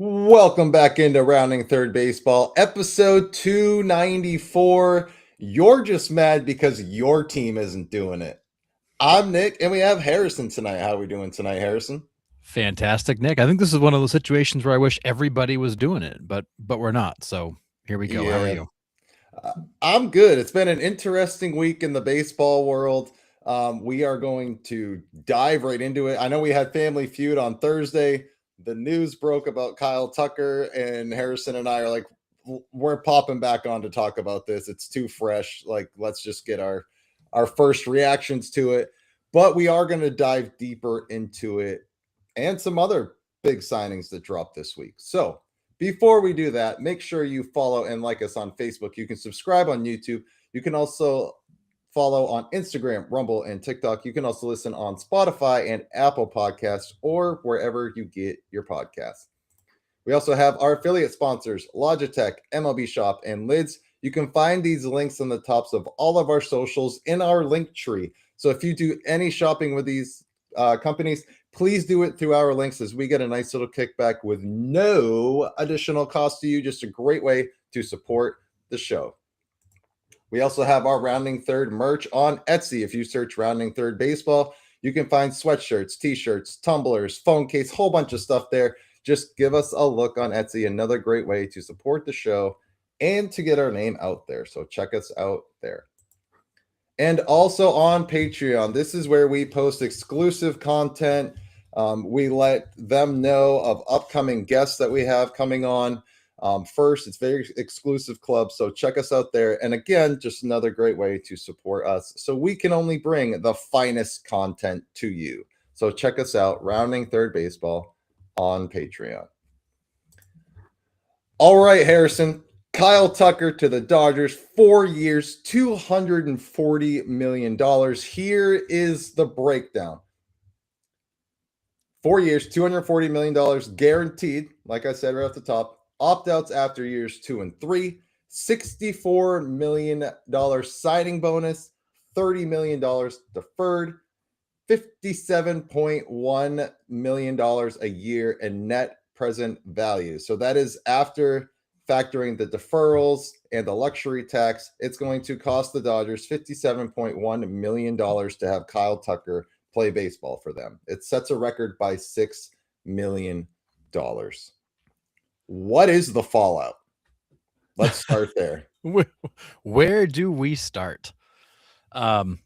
Welcome back into Rounding Third Baseball, episode 294. You're just mad because your team isn't doing it. I'm Nick, and we have Harrison tonight. How are we doing tonight, Harrison? Fantastic, Nick. I think this is one of those situations where I wish everybody was doing it, but we're not. So here we go. How are Yeah, you? I'm good. It's been an interesting week in the baseball world. We are going to dive right into it. I know we had Family Feud on Thursday. The news broke about Kyle Tucker, and Harrison and I are like, we're popping back on to talk about this. It's too fresh. Like, let's just get our first reactions to it. But we are going to dive deeper into it and some other big signings that dropped this week. So before we do that, make sure you follow and like us on Facebook. You can subscribe on YouTube. You can also follow on Instagram, Rumble, and TikTok. You can also listen on Spotify and Apple Podcasts or wherever you get your podcasts. We also have our affiliate sponsors, Logitech, MLB Shop, and Lids. You can find these links on the tops of all of our socials in our link tree. So if you do any shopping with these companies, please do it through our links as we get a nice little kickback with no additional cost to you. Just a great way to support the show. We also have our Rounding Third merch on Etsy. If you search Rounding Third Baseball, you can find sweatshirts, t-shirts, tumblers, phone case, whole bunch of stuff there. Just give us a look on Etsy. Another great way to support the show and to get our name out there. So check us out there. And also on Patreon, this is where we post exclusive content. We let them know of upcoming guests that we have coming on. First, it's very exclusive club, so check us out there. And again, just another great way to support us so we can only bring the finest content to you. So check us out, Rounding Third Baseball on Patreon. All right, Harrison. Kyle Tucker to the Dodgers, 4 years, $240 million. Here is the breakdown. 4 years, $240 million guaranteed, like I said right off the top. Opt-outs after years 2 and 3, $64 million signing bonus, $30 million deferred, $57.1 million a year in net present value. So that is after factoring the deferrals and the luxury tax. It's going to cost the Dodgers $57.1 million to have Kyle Tucker play baseball for them. It sets a record by $6 million. What is the fallout? Let's start there. Where do we start? So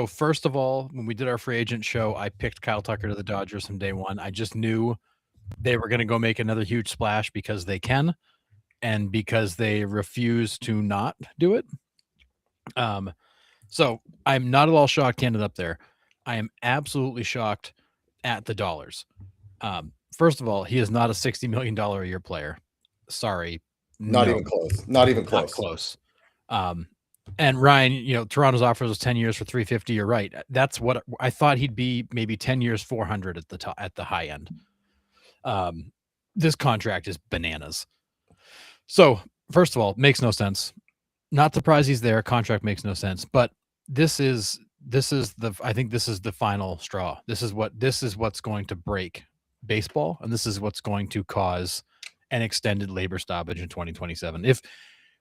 first of all, when we did our free agent show, I picked Kyle Tucker to the Dodgers from day one. I just knew they were going to go make another huge splash because they can, and because they refuse to not do it. So I'm not at all shocked he ended up there. I am absolutely shocked at the dollars. First of all, he is not a $60 million a year player. Sorry. Not No, even close. Not even close. not close. And Ryan, Toronto's offers was 10 years for 350. You're right. That's what I thought he'd be, maybe 10 years, 400 at the top, at the high end. This contract is bananas. So first of all, makes no sense. Not surprised he's there. Contract makes no sense, but I think this is the final straw. This is what's going to break baseball, and this is what's going to cause an extended labor stoppage in 2027. If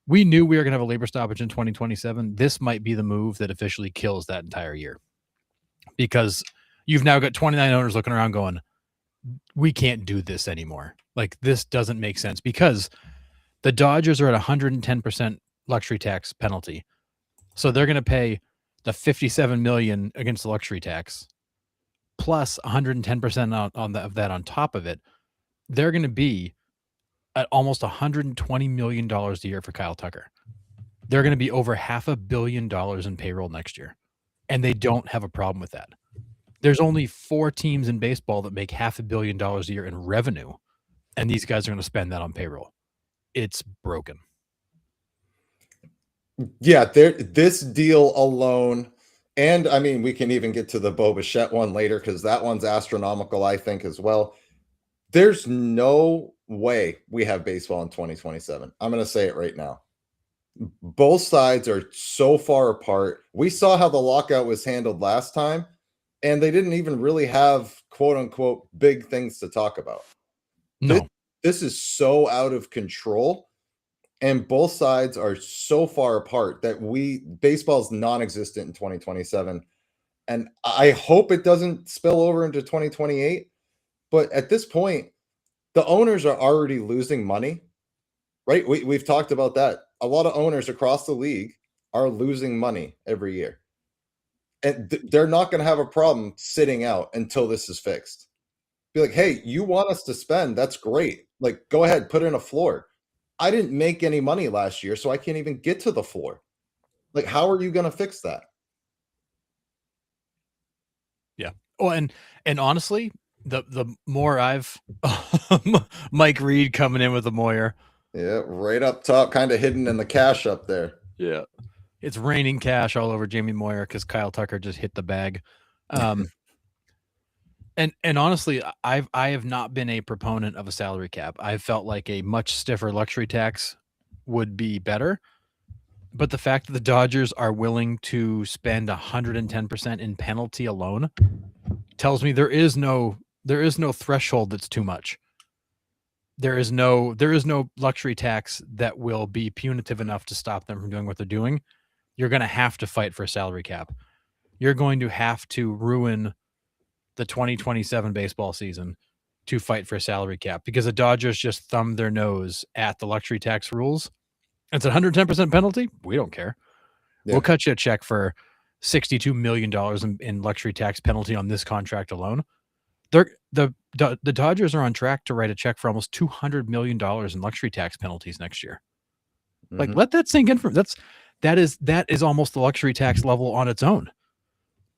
we knew we were going to have a labor stoppage in 2027, this might be the move that officially kills that entire year, because you've now got 29 owners looking around going, we can't do this anymore. Like, this doesn't make sense, because the Dodgers are at 110% luxury tax penalty. So they're going to pay the $57 million against the luxury tax plus 110% of that on top of it. They're going to be at almost $120 million a year for Kyle Tucker. They're going to be over $500 million in payroll next year, and they don't have a problem with that. There's only 4 teams in baseball that make $500 million a year in revenue, and these guys are going to spend that on payroll. It's broken. Yeah, this deal alone, and I mean, we can even get to the Bichette one later because that one's astronomical, I think, as well. There's no way we have baseball in 2027. I'm going to say it right now. Both sides are so far apart. We saw how the lockout was handled last time, and they didn't even really have quote unquote big things to talk about. No. this is so out of control, and both sides are so far apart that baseball's non-existent in 2027. And I hope it doesn't spill over into 2028. But at this point, the owners are already losing money, right? We've talked about that. A lot of owners across the league are losing money every year. And they're not going to have a problem sitting out until this is fixed. Be like, hey, you want us to spend? That's great. Like, go ahead, put in a floor. I didn't make any money last year, so I can't even get to the floor. Like, how are you going to fix that? Yeah. Oh, and honestly, the more I've Mike Reed coming in with the Moyer. Yeah, right up top, kind of hidden in the cash up there. Yeah. It's raining cash all over Jamie Moyer because Kyle Tucker just hit the bag. And honestly, I have not been a proponent of a salary cap. I've felt like a much stiffer luxury tax would be better. But the fact that the Dodgers are willing to spend 110% in penalty alone tells me there is no threshold that's too much. There is no luxury tax that will be punitive enough to stop them from doing what they're doing. You're going to have to fight for a salary cap. You're going to have to ruin the 2027 baseball season to fight for a salary cap because the Dodgers just thumbed their nose at the luxury tax rules. It's a 110% penalty. We don't care. Yeah. We'll cut you a check for $62 million in luxury tax penalty on this contract alone. The Dodgers are on track to write a check for almost $200 million in luxury tax penalties next year. Mm-hmm. Like, let that sink in. That is almost the luxury tax level on its own.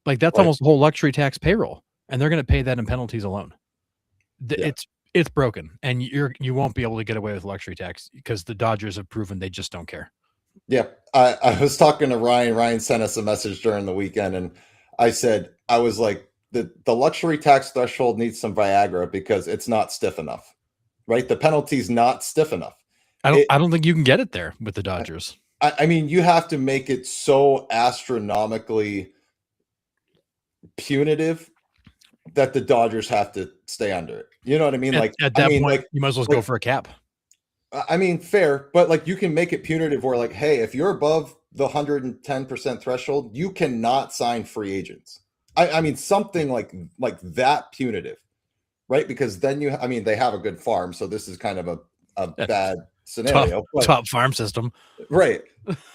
Like, that's almost the whole luxury tax payroll, and they're going to pay that in penalties alone. It's broken, and you won't be able to get away with luxury tax because the Dodgers have proven they just don't care. Yeah, I was talking to Ryan. Ryan sent us a message during the weekend, and I said, I was like, the luxury tax threshold needs some Viagra because it's not stiff enough, right? The penalty's not stiff enough. I don't think you can get it there with the Dodgers. I mean, you have to make it so astronomically punitive that the Dodgers have to stay under it. You know what I mean? At that point, like, you might as well go for a cap. I mean, fair, but like you can make it punitive where like, hey, if you're above the 110% threshold, you cannot sign free agents. I mean, something like that punitive, right? Because then they have a good farm. So this is kind of a bad scenario. Top farm system. Right.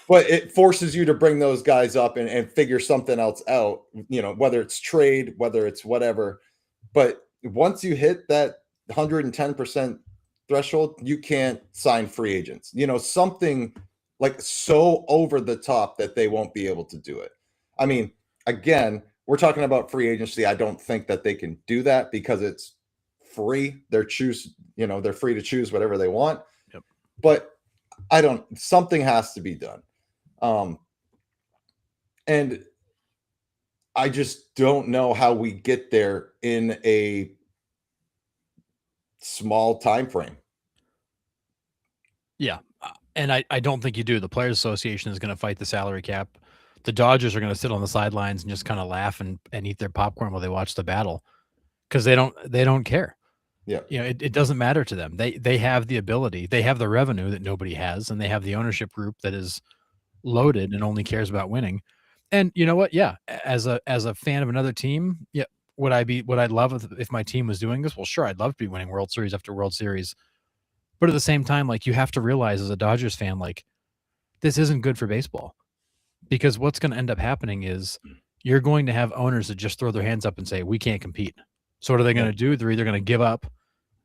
But it forces you to bring those guys up and figure something else out, whether it's trade, whether it's whatever. But once you hit that 110% threshold, you can't sign free agents. Something like so over the top that they won't be able to do it. I mean, again, we're talking about free agency. I don't think that they can do that because it's free. They're free to choose whatever they want. Yep. But something has to be done. And I just don't know how we get there in a small time frame. Yeah. And I don't think you do. The Players Association is going to fight the salary cap. The Dodgers are going to sit on the sidelines and just kind of laugh and eat their popcorn while they watch the battle because they don't care. Yeah. It doesn't matter to them. They have the ability, they have the revenue that nobody has, and they have the ownership group that is loaded and only cares about winning. And you know what? Yeah. As a fan of another team, yeah. Would I love if my team was doing this? Well, sure. I'd love to be winning World Series after World Series. But at the same time, like, you have to realize as a Dodgers fan, like, this isn't good for baseball. Because what's going to end up happening is you're going to have owners that just throw their hands up and say, we can't compete. So what are they going to do? They're either going to give up,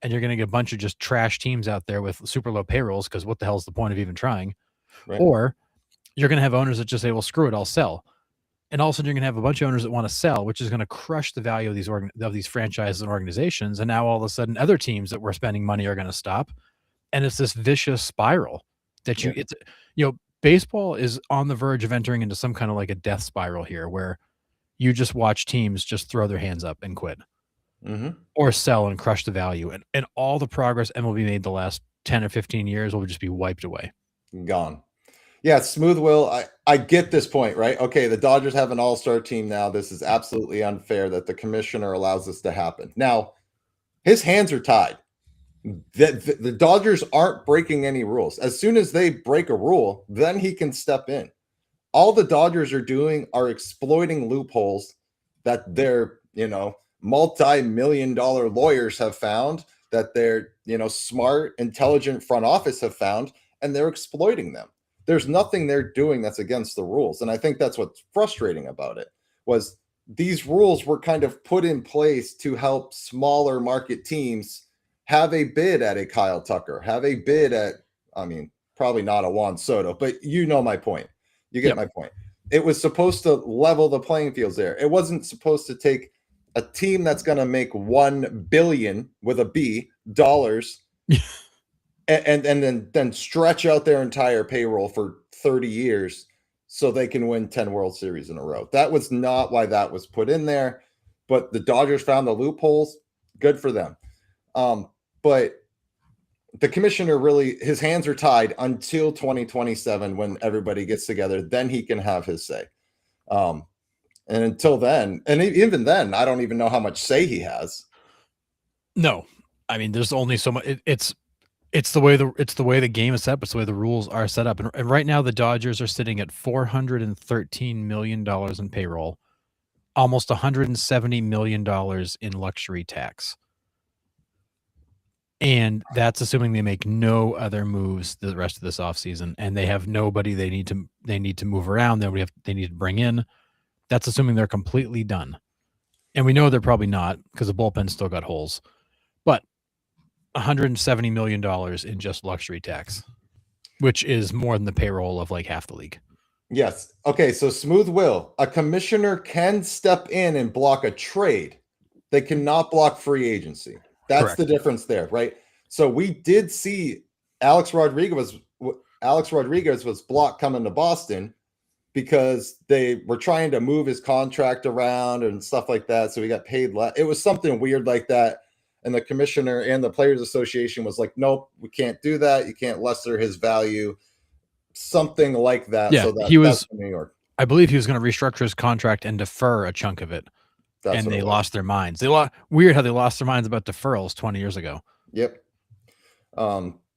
and you're going to get a bunch of just trash teams out there with super low payrolls because what the hell's the point of even trying? Right. Or you're going to have owners that just say, well, screw it, I'll sell. And all of a sudden you're going to have a bunch of owners that want to sell, which is going to crush the value of these franchises and organizations. And now all of a sudden other teams that were spending money are going to stop. And it's this vicious spiral that baseball is on the verge of entering into some kind of like a death spiral here where you just watch teams just throw their hands up and quit or sell and crush the value. And all the progress MLB made the last 10 or 15 years will just be wiped away. Gone. Yeah, Smooth Will, I get this point, right? Okay, the Dodgers have an all-star team now. This is absolutely unfair that the commissioner allows this to happen. Now, his hands are tied. The Dodgers aren't breaking any rules. As soon as they break a rule, then he can step in. All the Dodgers are doing are exploiting loopholes that their, multi-million-dollar lawyers have found, that their, smart, intelligent front office have found, and they're exploiting them. There's nothing they're doing that's against the rules. And I think that's what's frustrating about it, was these rules were kind of put in place to help smaller market teams have a bid at a Kyle Tucker, have a bid at, probably not a Juan Soto, but you know my point. You get my point. It was supposed to level the playing fields there. It wasn't supposed to take a team that's going to make $1 billion with a B dollars and then stretch out their entire payroll for 30 years so they can win 10 World Series in a row. That was not why that was put in there, but the Dodgers found the loopholes. Good for them. But the commissioner really, his hands are tied until 2027 when everybody gets together. Then he can have his say. And until then, and even then, I don't even know how much say he has. No, I mean, there's only so much. It's the way the game is set up. It's the way the rules are set up. And right now, the Dodgers are sitting at $413 million in payroll, almost $170 million in luxury tax. And that's assuming they make no other moves the rest of this offseason, and they have nobody they need to move around. They need to bring in. That's assuming they're completely done. And we know they're probably not, because the bullpen's still got holes. But $170 million in just luxury tax, which is more than the payroll of like half the league. Yes. Okay, so smooth will. A commissioner can step in and block a trade. They cannot block free agency. That's Correct. The difference there, right? So we did see Alex Rodriguez was blocked coming to Boston because they were trying to move his contract around and stuff like that. So he got paid less. It was something weird like that. And the commissioner and the Players Association was like, nope, we can't do that. You can't lesser his value. Something like that. Yeah, so that's New York. I believe he was going to restructure his contract and defer a chunk of it. And they lost their minds. Weird how they lost their minds about deferrals 20 years ago. Yep.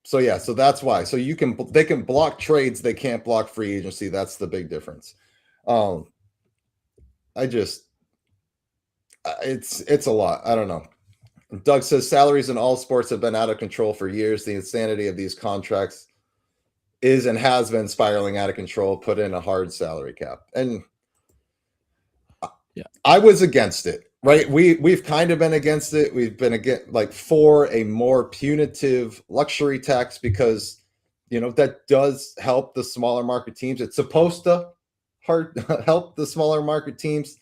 So that's why. So they can block trades, they can't block free agency. That's the big difference. It's a lot. I don't know. Doug says salaries in all sports have been out of control for years. The insanity of these contracts is and has been spiraling out of control. Put in a hard salary cap. And I was against it, right? We've kind of been against it. We've been for a more punitive luxury tax because, that does help the smaller market teams. It's supposed to help the smaller market teams.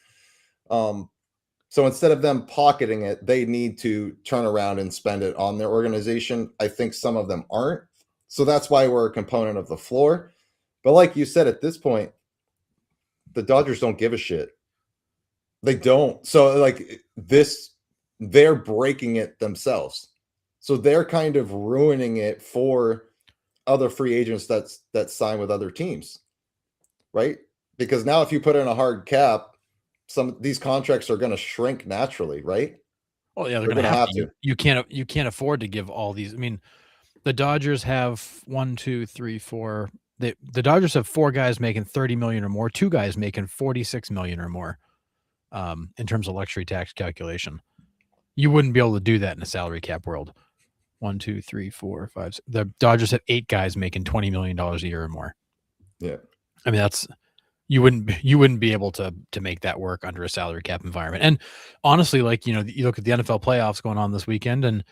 So instead of them pocketing it, they need to turn around and spend it on their organization. I think some of them aren't. So that's why we're a component of the floor. But like you said, at this point, the Dodgers don't give a shit. They don't. So they're breaking it themselves. So they're kind of ruining it for other free agents that sign with other teams, right? Because now if you put in a hard cap, some of these contracts are going to shrink naturally, right? Well, yeah, they're going to have to. You can't afford to give all these. I mean, the Dodgers have 1, 2, 3, 4. The Dodgers have 4 guys making $30 million or more, 2 guys making $46 million or more. In terms of luxury tax calculation, you wouldn't be able to do that in a salary cap world. 1, 2, 3, 4, 5. The Dodgers have 8 guys making $20 million a year or more. Yeah, I mean you wouldn't be able to make that work under a salary cap environment. And honestly, you look at the NFL playoffs going on this weekend, and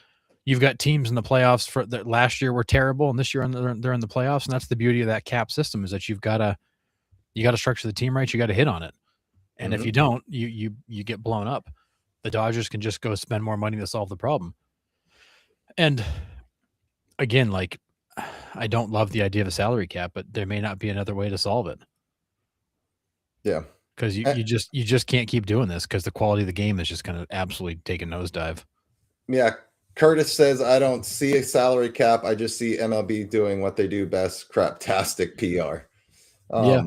you've got teams in the playoffs that last year were terrible, and this year they're in the playoffs. And that's the beauty of that cap system, is that you got to structure the team right. You got to hit on it. And if you don't, you get blown up. The Dodgers can just go spend more money to solve the problem. And again, I don't love the idea of a salary cap, but there may not be another way to solve it. Yeah. Because you just can't keep doing this, because the quality of the game is just going to absolutely take a nosedive. Yeah. Curtis says, I don't see a salary cap. I just see MLB doing what they do best, craptastic PR. Yeah.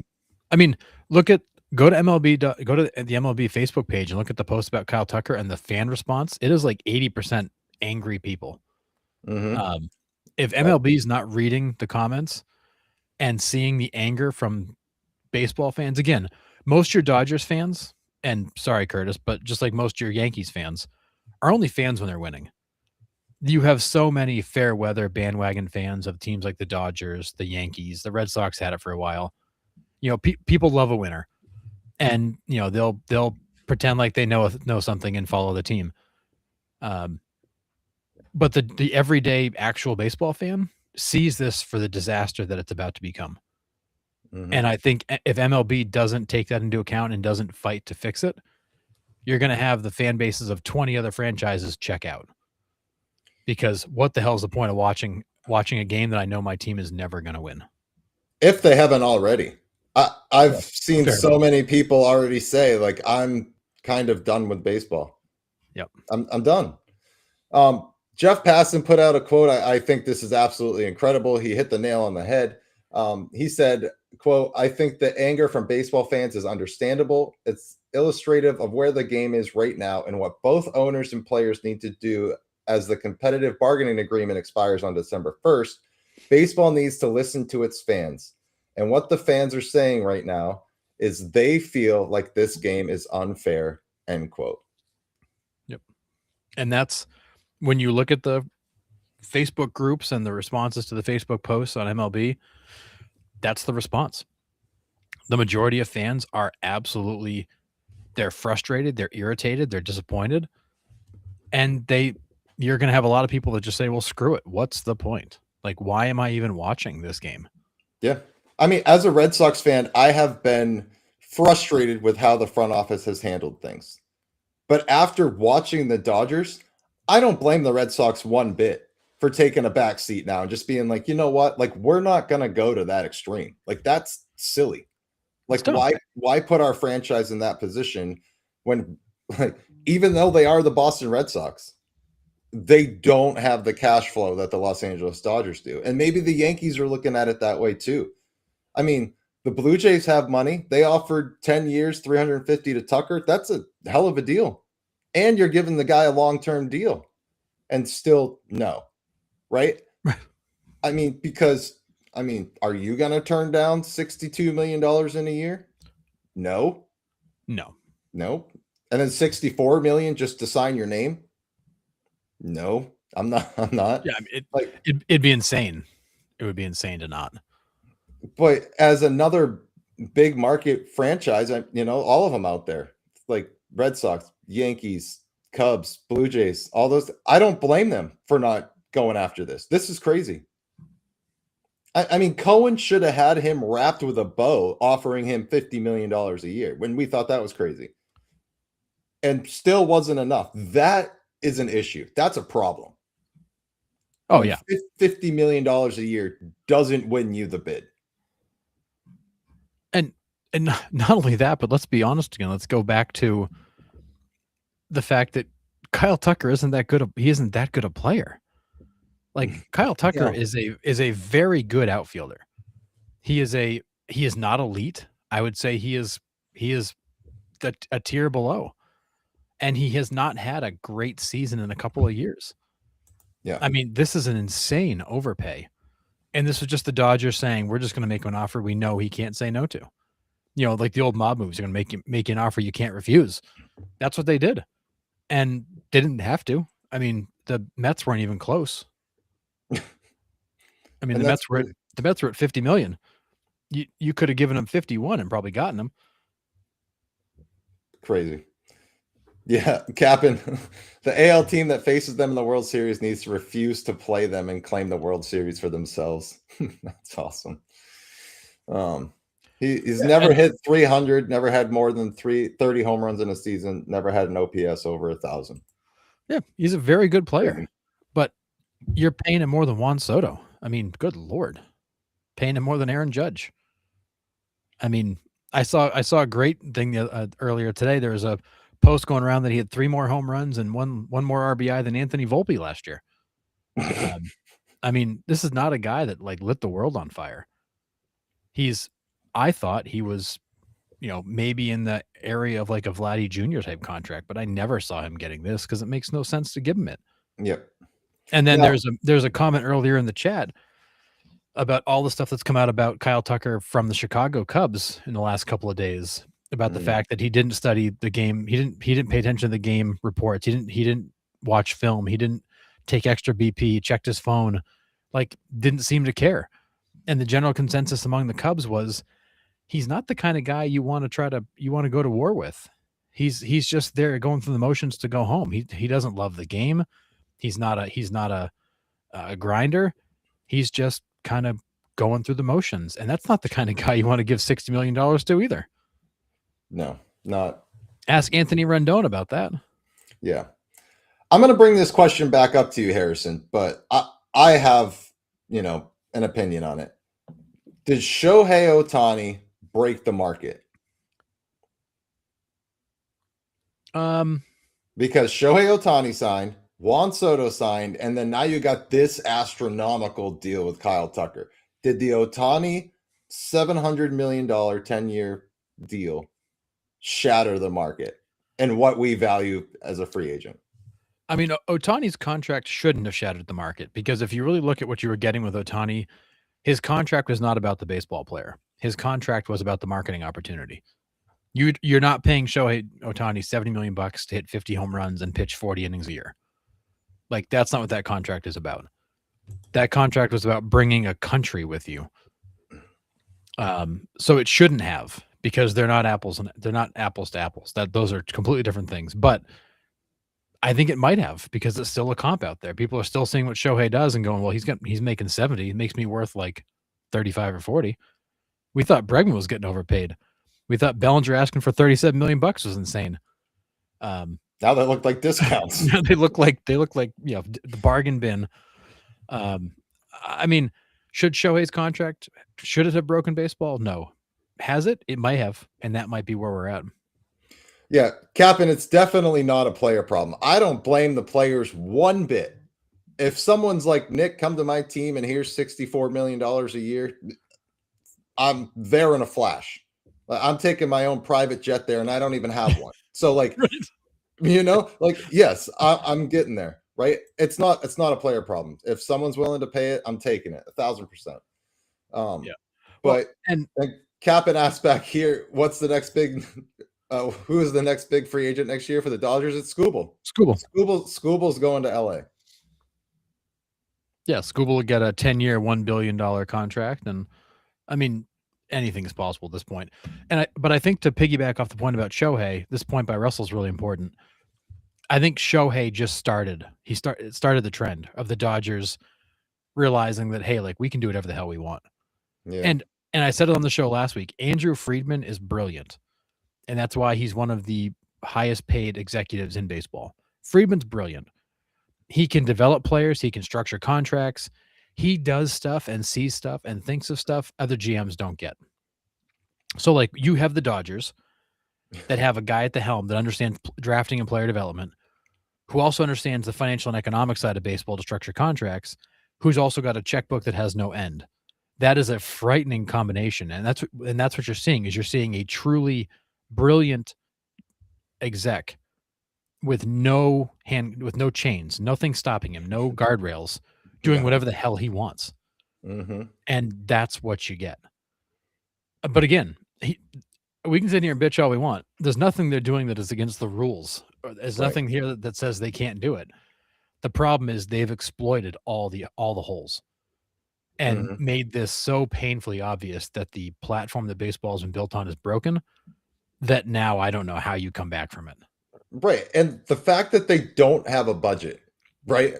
I mean, go to MLB, go to the MLB Facebook page and look at the post about Kyle Tucker and the fan response. It is like 80% angry people. Mm-hmm. Um, if MLB is not reading the comments and seeing the anger from baseball fans, again, most of your Dodgers fans, and sorry, Curtis, but just like most of your Yankees fans, are only fans when they're winning. You have so many fair weather bandwagon fans of teams like the Dodgers, the Yankees, the Red Sox had it for a while. People love a winner, and they'll pretend like they know something and follow the team. But the everyday actual baseball fan sees this for the disaster that it's about to become. Mm-hmm. And I think if MLB doesn't take that into account and doesn't fight to fix it, you're going to have the fan bases of 20 other franchises check out. Because what the hell is the point of watching a game that I know my team is never going to win? If they haven't already. I've seen Fair so enough. many people already say, like, I'm kind of done with baseball. Yep. I'm done. Jeff Passan put out a quote. I think this is absolutely incredible. He hit the nail on the head. He said, quote, "I think the anger from baseball fans is understandable. It's illustrative of where the game is right now and what both owners and players need to do as the competitive bargaining agreement expires on December 1st. Baseball needs to listen to its fans. And what the fans are saying right now is they feel like this game is unfair," end quote. Yep. And that's when you look at the Facebook groups and the responses to the Facebook posts on MLB, that's the response. The majority of fans are absolutely, they're frustrated, they're irritated, they're disappointed. And you're going to have a lot of people that just say, well, screw it. What's the point? Like, why am I even watching this game? Yeah. I mean, as a Red Sox fan, I have been frustrated with how the front office has handled things. But after watching the Dodgers, I don't blame the Red Sox one bit for taking a back seat now and just being like, you know what? Like, we're not going to go to that extreme. Like, that's silly. Like, why put our franchise in that position when, like, even though they are the Boston Red Sox, they don't have the cash flow that the Los Angeles Dodgers do. And maybe the Yankees are looking at it that way too. I mean, the Blue Jays have money. They offered 10 years, 350 to Tucker. That's a hell of a deal. And you're giving the guy a long-term deal. And still no. Right? I mean, are you going to turn down $62 million in a year? No. No. And then 64 million just to sign your name? No, I'm not. Yeah, I mean, it'd be insane. It would be insane to not. But as another big market franchise, all of them out there, like Red Sox, Yankees, Cubs, Blue Jays, all those, I don't blame them for not going after this. This is crazy. I mean, Cohen should have had him wrapped with a bow, offering him $50 million a year when we thought that was crazy. And still wasn't enough. That is an issue. That's a problem. Oh, yeah. $50 million a year doesn't win you the bid. And not only that, but let's be honest again. Let's go back to the fact that Kyle Tucker isn't that good. He isn't that good a player. Like, Kyle Tucker is a very good outfielder. He is not elite. I would say he is a tier below, and he has not had a great season in a couple of years. Yeah. I mean, this is an insane overpay. And this was just the Dodgers saying, we're just going to make an offer we know he can't say no to. Like the old mob moves, you're going to make an offer you can't refuse. That's what they did. And didn't have to. I mean, the Mets weren't even close. I mean, the Mets were at 50 million. You could have given them 51 and probably gotten them. Crazy. Yeah, Captain, the AL team that faces them in the World Series needs to refuse to play them and claim the World Series for themselves. That's awesome. He's never hit 300, never had more than 30 home runs in a season, never had an OPS over 1,000. Yeah, he's a very good player, but you're paying him more than Juan Soto. I mean, good Lord, paying him more than Aaron Judge. I mean, I saw a great thing earlier today. There was a post going around that he had 3 more home runs and one more RBI than Anthony Volpe last year. I mean, this is not a guy that like lit the world on fire. I thought he was, maybe in the area of like a Vladdy Jr. type contract, but I never saw him getting this because it makes no sense to give him it. Yep. And then Yeah. there's a comment earlier in the chat about all the stuff that's come out about Kyle Tucker from the Chicago Cubs in the last couple of days about the fact that he didn't study the game. He didn't pay attention to the game reports. He didn't watch film. He didn't take extra BP, checked his phone, like didn't seem to care. And the general consensus among the Cubs was he's not the kind of guy you want to go to war with. He's just there going through the motions to go home. He doesn't love the game. He's not a grinder. He's just kind of going through the motions. And that's not the kind of guy you want to give $60 million to either. No, not. Ask Anthony Rendon about that. Yeah. I'm going to bring this question back up to you, Harrison, but I have, an opinion on it. Did Shohei Ohtani break the market? Because Shohei Ohtani signed, Juan Soto signed, and then now you got this astronomical deal with Kyle Tucker. Did the Ohtani $700 million 10-year deal shatter the market and what we value as a free agent? I mean, Ohtani's contract shouldn't have shattered the market, because if you really look at what you were getting with Ohtani, his contract was not about the baseball player. His contract was about the marketing opportunity. You're not paying Shohei Ohtani $70 million to hit 50 home runs and pitch 40 innings a year. Like, that's not what that contract is about. That contract was about bringing a country with you. So it shouldn't have, because they're not apples to apples. Those are completely different things. But I think it might have, because it's still a comp out there. People are still seeing what Shohei does and going, well, he's making 70. It makes me worth like 35 or 40. We thought Bregman was getting overpaid. We thought Bellinger asking for $37 million was insane. Now they look like discounts. they look like the bargain bin. I mean, should Shohei's contract, should it have broken baseball? No. Has it? It might have, and that might be where we're at. Yeah, Captain, it's definitely not a player problem. I don't blame the players one bit. If someone's like, Nick, come to my team and here's $64 million a year, I'm there in a flash. I'm taking my own private jet there, and I don't even have one. So, like, right. Yes, I'm getting there, right? It's not a player problem. If someone's willing to pay it, I'm taking it 1,000%. Yeah. But and Captain asked back here, what's the next big? Who is the next big free agent next year for the Dodgers? It's Skubal. Skubal's going to LA. Yeah, Skubal will get a 10-year, $1 billion contract, and I mean, anything is possible at this point. But I think, to piggyback off the point about Shohei, this point by Russell is really important. I think Shohei just started. It started the trend of the Dodgers realizing that, hey, like, we can do whatever the hell we want. Yeah. And I said it on the show last week. Andrew Friedman is brilliant, and that's why he's one of the highest paid executives in baseball. Friedman's brilliant. He can develop players. He can structure contracts. He does stuff and sees stuff and thinks of stuff other GMs don't get. So, like, you have the Dodgers that have a guy at the helm that understands drafting and player development, who also understands the financial and economic side of baseball to structure contracts, who's also got a checkbook that has no end. That is a frightening combination. And that's what you're seeing, is you're seeing a truly brilliant exec with no chains, nothing stopping him, no guardrails, doing whatever the hell he wants. Mm-hmm. And that's what you get. But again, we can sit here and bitch all we want. There's nothing they're doing that is against the rules. There's nothing here that says they can't do it. The problem is they've exploited all the holes and made this so painfully obvious that the platform that baseball has been built on is broken, that now I don't know how you come back from it. Right. And the fact that they don't have a budget, right?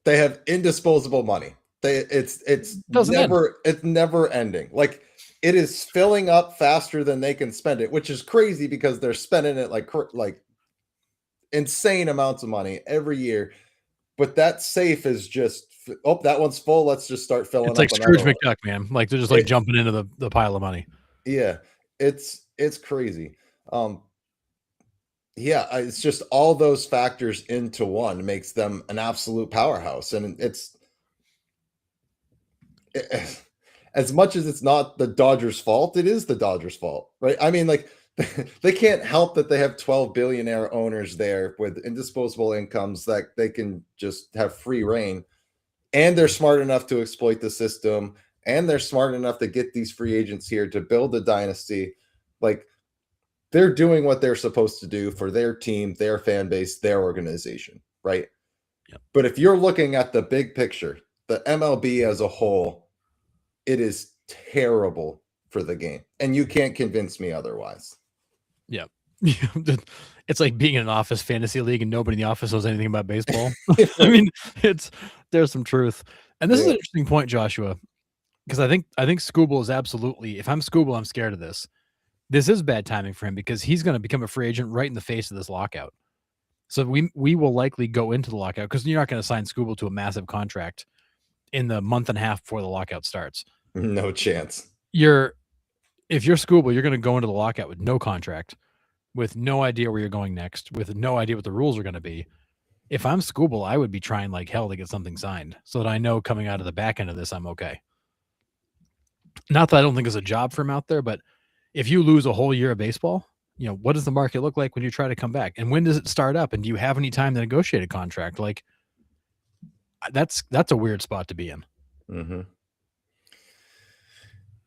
They have indisposable money. It's never ending. Like, it is filling up faster than they can spend it, which is crazy because they're spending it like insane amounts of money every year. But that safe is just, that one's full. Let's just start filling up. It's like Scrooge McDuck, man. Like, they're just jumping into the pile of money. Yeah, it's crazy. Yeah, it's just all those factors into one makes them an absolute powerhouse. And as much as it's not the Dodgers' fault, it is the Dodgers' fault, right? I mean, like, they can't help that they have 12 billionaire owners there with indisposable incomes that they can just have free reign. And they're smart enough to exploit the system. And they're smart enough to get these free agents here to build a dynasty. Like, they're doing what they're supposed to do for their team, their fan base, their organization, right? Yep. But if you're looking at the big picture, the MLB as a whole, it is terrible for the game. And you can't convince me otherwise. Yeah. It's like being in an office fantasy league and nobody in the office knows anything about baseball. I mean, there's some truth. And this is an interesting point, Joshua, because I think Scooble is absolutely, if I'm Scooble, I'm scared of this. This is bad timing for him because he's going to become a free agent right in the face of this lockout. So we will likely go into the lockout because you're not going to sign Scooble to a massive contract in the month and a half before the lockout starts. No chance. If you're Scooble, you're going to go into the lockout with no contract, with no idea where you're going next, with no idea what the rules are going to be. If I'm Scooble, I would be trying like hell to get something signed so that I know coming out of the back end of this, I'm okay. Not that I don't think there's a job for him out there, but if you lose a whole year of baseball, what does the market look like when you try to come back? And when does it start up? And do you have any time to negotiate a contract? Like, that's a weird spot to be in. Mm-hmm.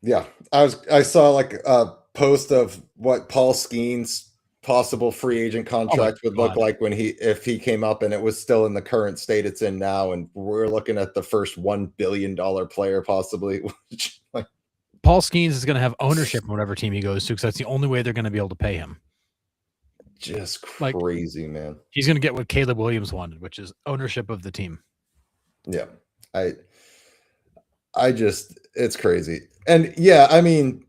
Yeah. I saw like a post of what Paul Skeen's possible free agent contract would look like if he came up and it was still in the current state it's in now. And we're looking at the first $1 billion player possibly. Like, Paul Skeens is going to have ownership in whatever team he goes to because that's the only way they're going to be able to pay him. Just crazy, man. He's going to get what Caleb Williams wanted, which is ownership of the team. Yeah. It's crazy. And yeah, I mean,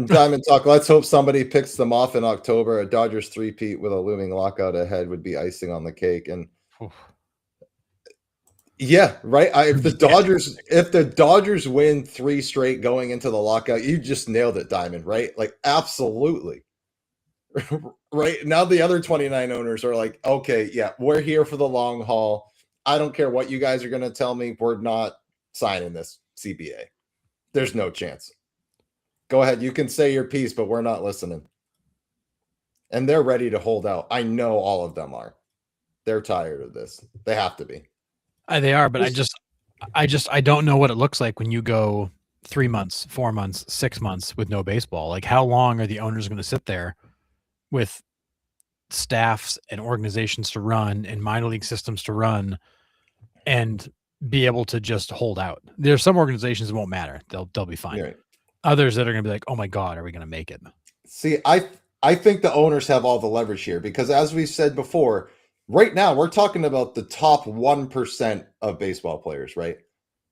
Diamond Talk, let's hope somebody picks them off in October. A Dodgers three-peat with a looming lockout ahead would be icing on the cake. And yeah, right. If the Dodgers win 3 straight going into the lockout, you just nailed it, Diamond, right? Like, absolutely. Right. Now the other 29 owners are like, okay, yeah, we're here for the long haul. I don't care what you guys are going to tell me. We're not signing this CBA. There's no chance. Go ahead. You can say your piece, but we're not listening. And they're ready to hold out. I know all of them are. They're tired of this. They have to be. They are, but I don't know what it looks like when you go 3 months, 4 months, 6 months with no baseball. Like, how long are the owners going to sit there with staffs and organizations to run and minor league systems to run and be able to just hold out? There's some organizations that won't matter. They'll be fine. Right. Others that are going to be like, oh my God, are we going to make it? See, I think the owners have all the leverage here because, as we said before, right now we're talking about the top 1% of baseball players, right?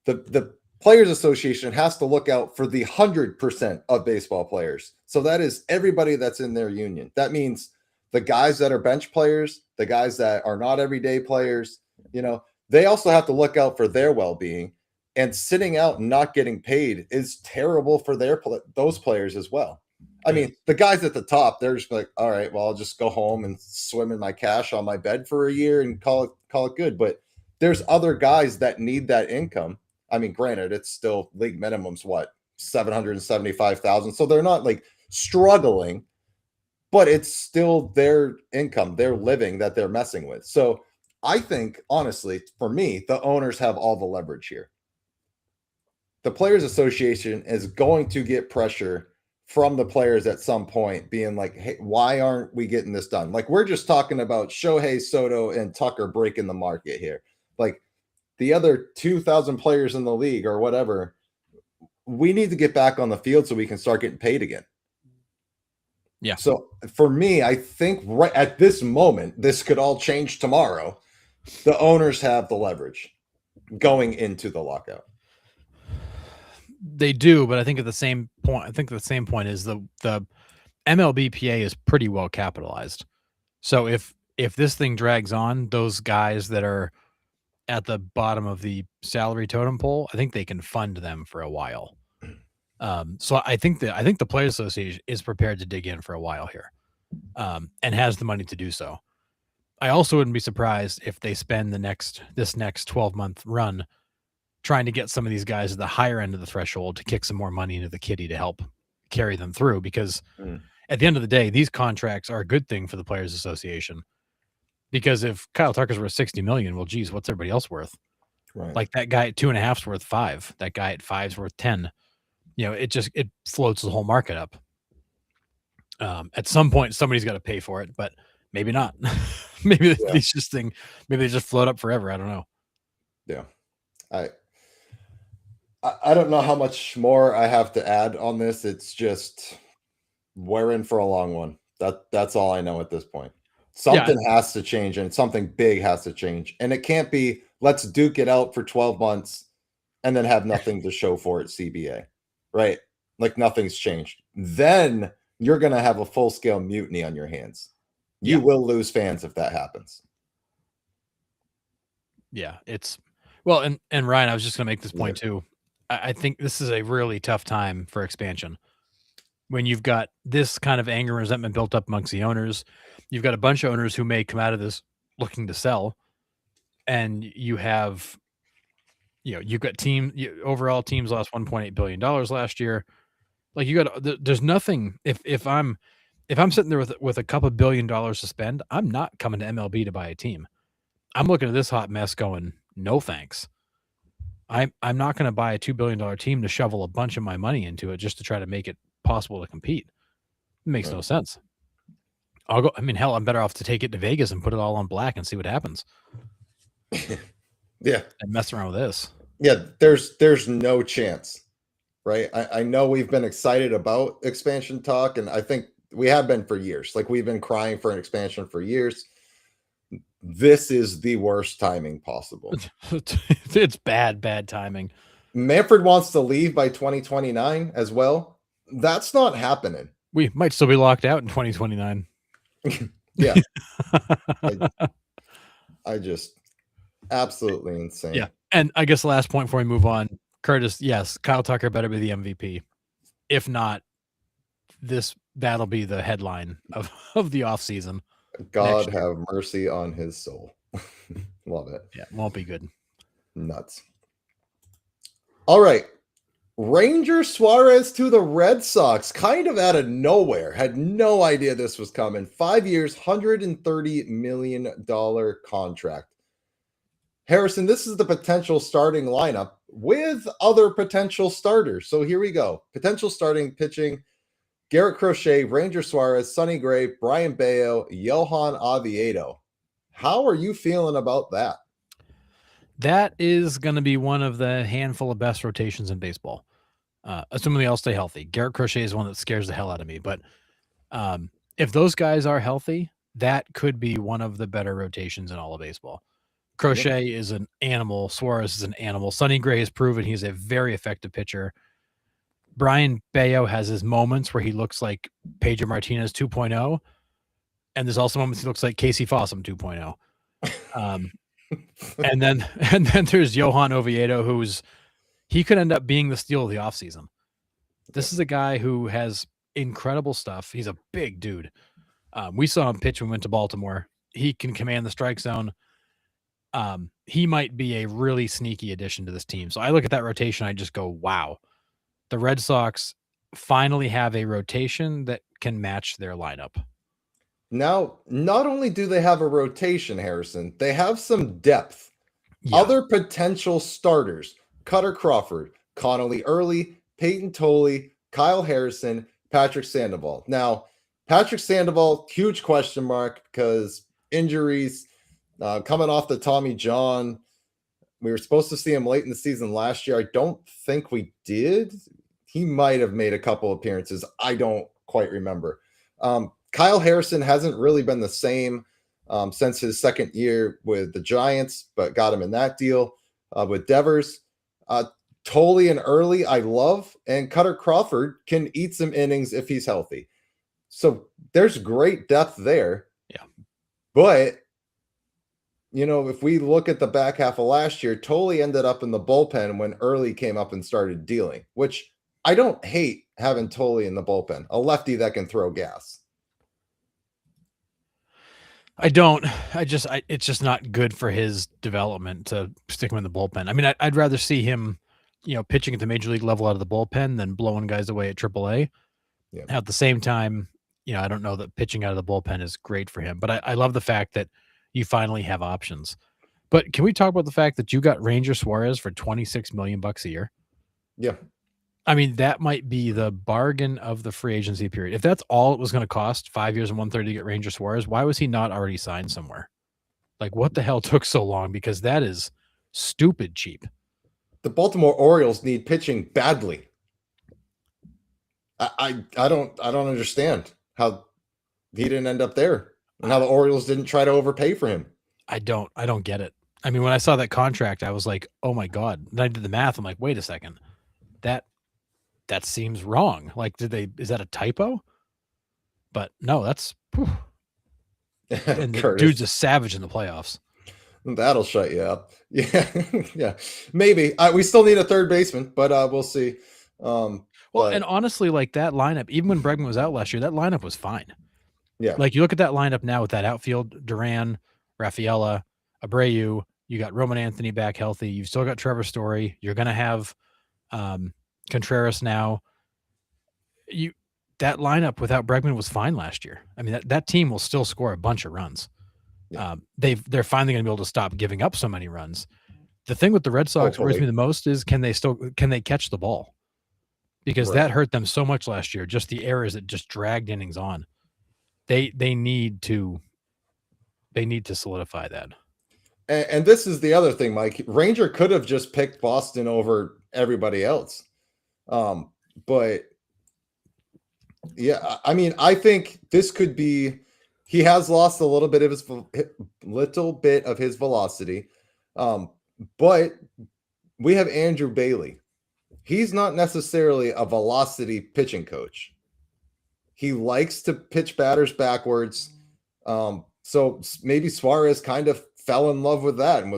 The Players Association has to look out for the 100% of baseball players. So that is everybody that's in their union. That means the guys that are bench players, the guys that are not everyday players, they also have to look out for their well-being. And sitting out and not getting paid is terrible for those players as well. I mean, the guys at the top, they're just like, all right, well, I'll just go home and swim in my cash on my bed for a year and call it good. But there's other guys that need that income. I mean, granted, it's still league minimums, what, $775,000. So they're not like struggling, but it's still their income, their living that they're messing with. So I think, honestly, for me, the owners have all the leverage here. The Players Association is going to get pressure from the players at some point being like, hey, why aren't we getting this done? Like, we're just talking about Shohei, Soto, and Tucker breaking the market here. Like, the other 2,000 players in the league or whatever, we need to get back on the field so we can start getting paid again. Yeah. So for me, I think right at this moment, this could all change tomorrow. The owners have the leverage going into the lockout. They do, but I think the same point is the MLBPA is pretty well capitalized. So if this thing drags on, those guys that are at the bottom of the salary totem pole, I think they can fund them for a while. So I think the Players Association is prepared to dig in for a while here, and has the money to do so. I also wouldn't be surprised if they spend this next 12-month run trying to get some of these guys at the higher end of the threshold to kick some more money into the kitty to help carry them through. Because at the end of the day, these contracts are a good thing for the Players Association, because if Kyle Tucker's worth $60 million, well, geez, what's everybody else worth? Right. Like that guy at 2.5 is worth 5. That guy at 5 is worth 10. It floats the whole market up. At some point, somebody's got to pay for it, but maybe not. maybe they just float up forever. I don't know. Yeah. I don't know how much more I have to add on this. It's just we're in for a long one. That's all I know at this point. Something has to change, and something big has to change. And it can't be let's duke it out for 12 months and then have nothing to show for it CBA. Right? Like nothing's changed. Then you're going to have a full-scale mutiny on your hands. You will lose fans if that happens. Yeah, and Ryan, I was just going to make this point too. I think this is a really tough time for expansion. When you've got this kind of anger and resentment built up amongst the owners, you've got a bunch of owners who may come out of this looking to sell, and you've got overall teams lost $1.8 billion last year. Like there's nothing. If I'm sitting there with a couple $1 billion to spend, I'm not coming to MLB to buy a team. I'm looking at this hot mess going, no thanks. I'm not going to buy a $2 billion team to shovel a bunch of my money into it just to try to make it possible to compete. It makes no sense. I'll go. I mean, hell, I'm better off to take it to Vegas and put it all on black and see what happens. Yeah, and mess around with this. Yeah, there's no chance, right? I know we've been excited about expansion talk, and I think we have been for years. Like we've been crying for an expansion for years. This is the worst timing possible. It's bad timing. Manfred wants to leave by 2029 as well. That's not happening. We might still be locked out in 2029. Yeah. I just absolutely insane. Yeah. And I guess the last point before we move on, Curtis, yes, Kyle Tucker better be the MVP. If not, that'll be the headline of the offseason. God have mercy on his soul. Love it. Yeah, won't be good. Nuts. All right. Ranger Suarez to the Red Sox, kind of out of nowhere. Had no idea this was coming. 5 years, $130 million contract. Harrison, this is the potential starting lineup with other potential starters. So here we go. Potential starting pitching: Garrett Crochet, Ranger Suarez, Sonny Gray, Brian Bayo, Johan Oviedo. How are you feeling about that? That is going to be one of the handful of best rotations in baseball. Assuming they all stay healthy. Garrett Crochet is one that scares the hell out of me. But if those guys are healthy, that could be one of the better rotations in all of baseball. Crochet is an animal. Suarez is an animal. Sonny Gray has proven he's a very effective pitcher. Brian Bayo has his moments where he looks like Pedro Martinez 2.0. And there's also moments he looks like Casey Fossum 2.0. And then there's Johan Oviedo, he could end up being the steal of the offseason. This is a guy who has incredible stuff. He's a big dude. We saw him pitch when we went to Baltimore. He can command the strike zone. He might be a really sneaky addition to this team. So I look at that rotation, I just go, wow. The Red Sox finally have a rotation that can match their lineup. Now, not only do they have a rotation, Harrison, they have some depth. Yeah. Other potential starters: Cutter Crawford, Connolly Early, Peyton Tolley, Kyle Harrison, Patrick Sandoval. Now, Patrick Sandoval, huge question mark because injuries, coming off the Tommy John. We were supposed to see him late in the season last year. I don't think we did. He might have made a couple appearances. I don't quite remember. Kyle Harrison hasn't really been the same since his second year with the Giants, but got him in that deal with Devers. Tolley and Early, I love, and Cutter Crawford can eat some innings if he's healthy. So there's great depth there. Yeah. But, if we look at the back half of last year, Tolley ended up in the bullpen when Early came up and started dealing, which I don't hate having Tolley in the bullpen, a lefty that can throw gas. I don't. It's just not good for his development to stick him in the bullpen. I mean, I'd rather see him, pitching at the major league level out of the bullpen than blowing guys away at AAA. Yeah. At the same time, I don't know that pitching out of the bullpen is great for him, but I love the fact that you finally have options. But can we talk about the fact that you got Ranger Suarez for $26 million a year? Yeah. I mean, that might be the bargain of the free agency period. If that's all it was going to cost, 5 years and 130 to get Ranger Suarez, why was he not already signed somewhere? Like, what the hell took so long? Because that is stupid cheap. The Baltimore Orioles need pitching badly. I don't understand how he didn't end up there and how the Orioles didn't try to overpay for him. I don't get it. I mean, when I saw that contract, I was like, oh my God. And I did the math. I'm like, wait a second. That seems wrong. Like, is that a typo? But no, that's and the dude's a savage in the playoffs. That'll shut you up. Yeah. Yeah. Maybe. We still need a third baseman, but we'll see. And honestly, like that lineup, even when Bregman was out last year, that lineup was fine. Yeah. Like you look at that lineup now with that outfield, Duran, Rafaela, Abreu, you got Roman Anthony back healthy. You've still got Trevor Story. You're going to have Contreras now. That lineup without Bregman was fine last year. I mean, that team will still score a bunch of runs. Yeah. They're finally going to be able to stop giving up so many runs. The thing with the Red Sox worries me the most is can they catch the ball? Because that hurt them so much last year. Just the errors that just dragged innings on. They need to solidify that. And this is the other thing, Mike. Ranger could have just picked Boston over everybody else. But yeah, I mean, I think this could be. He has lost a little bit of his velocity, but we have Andrew Bailey. He's not necessarily a velocity pitching coach. He likes to pitch batters backwards. So maybe Suarez kind of fell in love with that and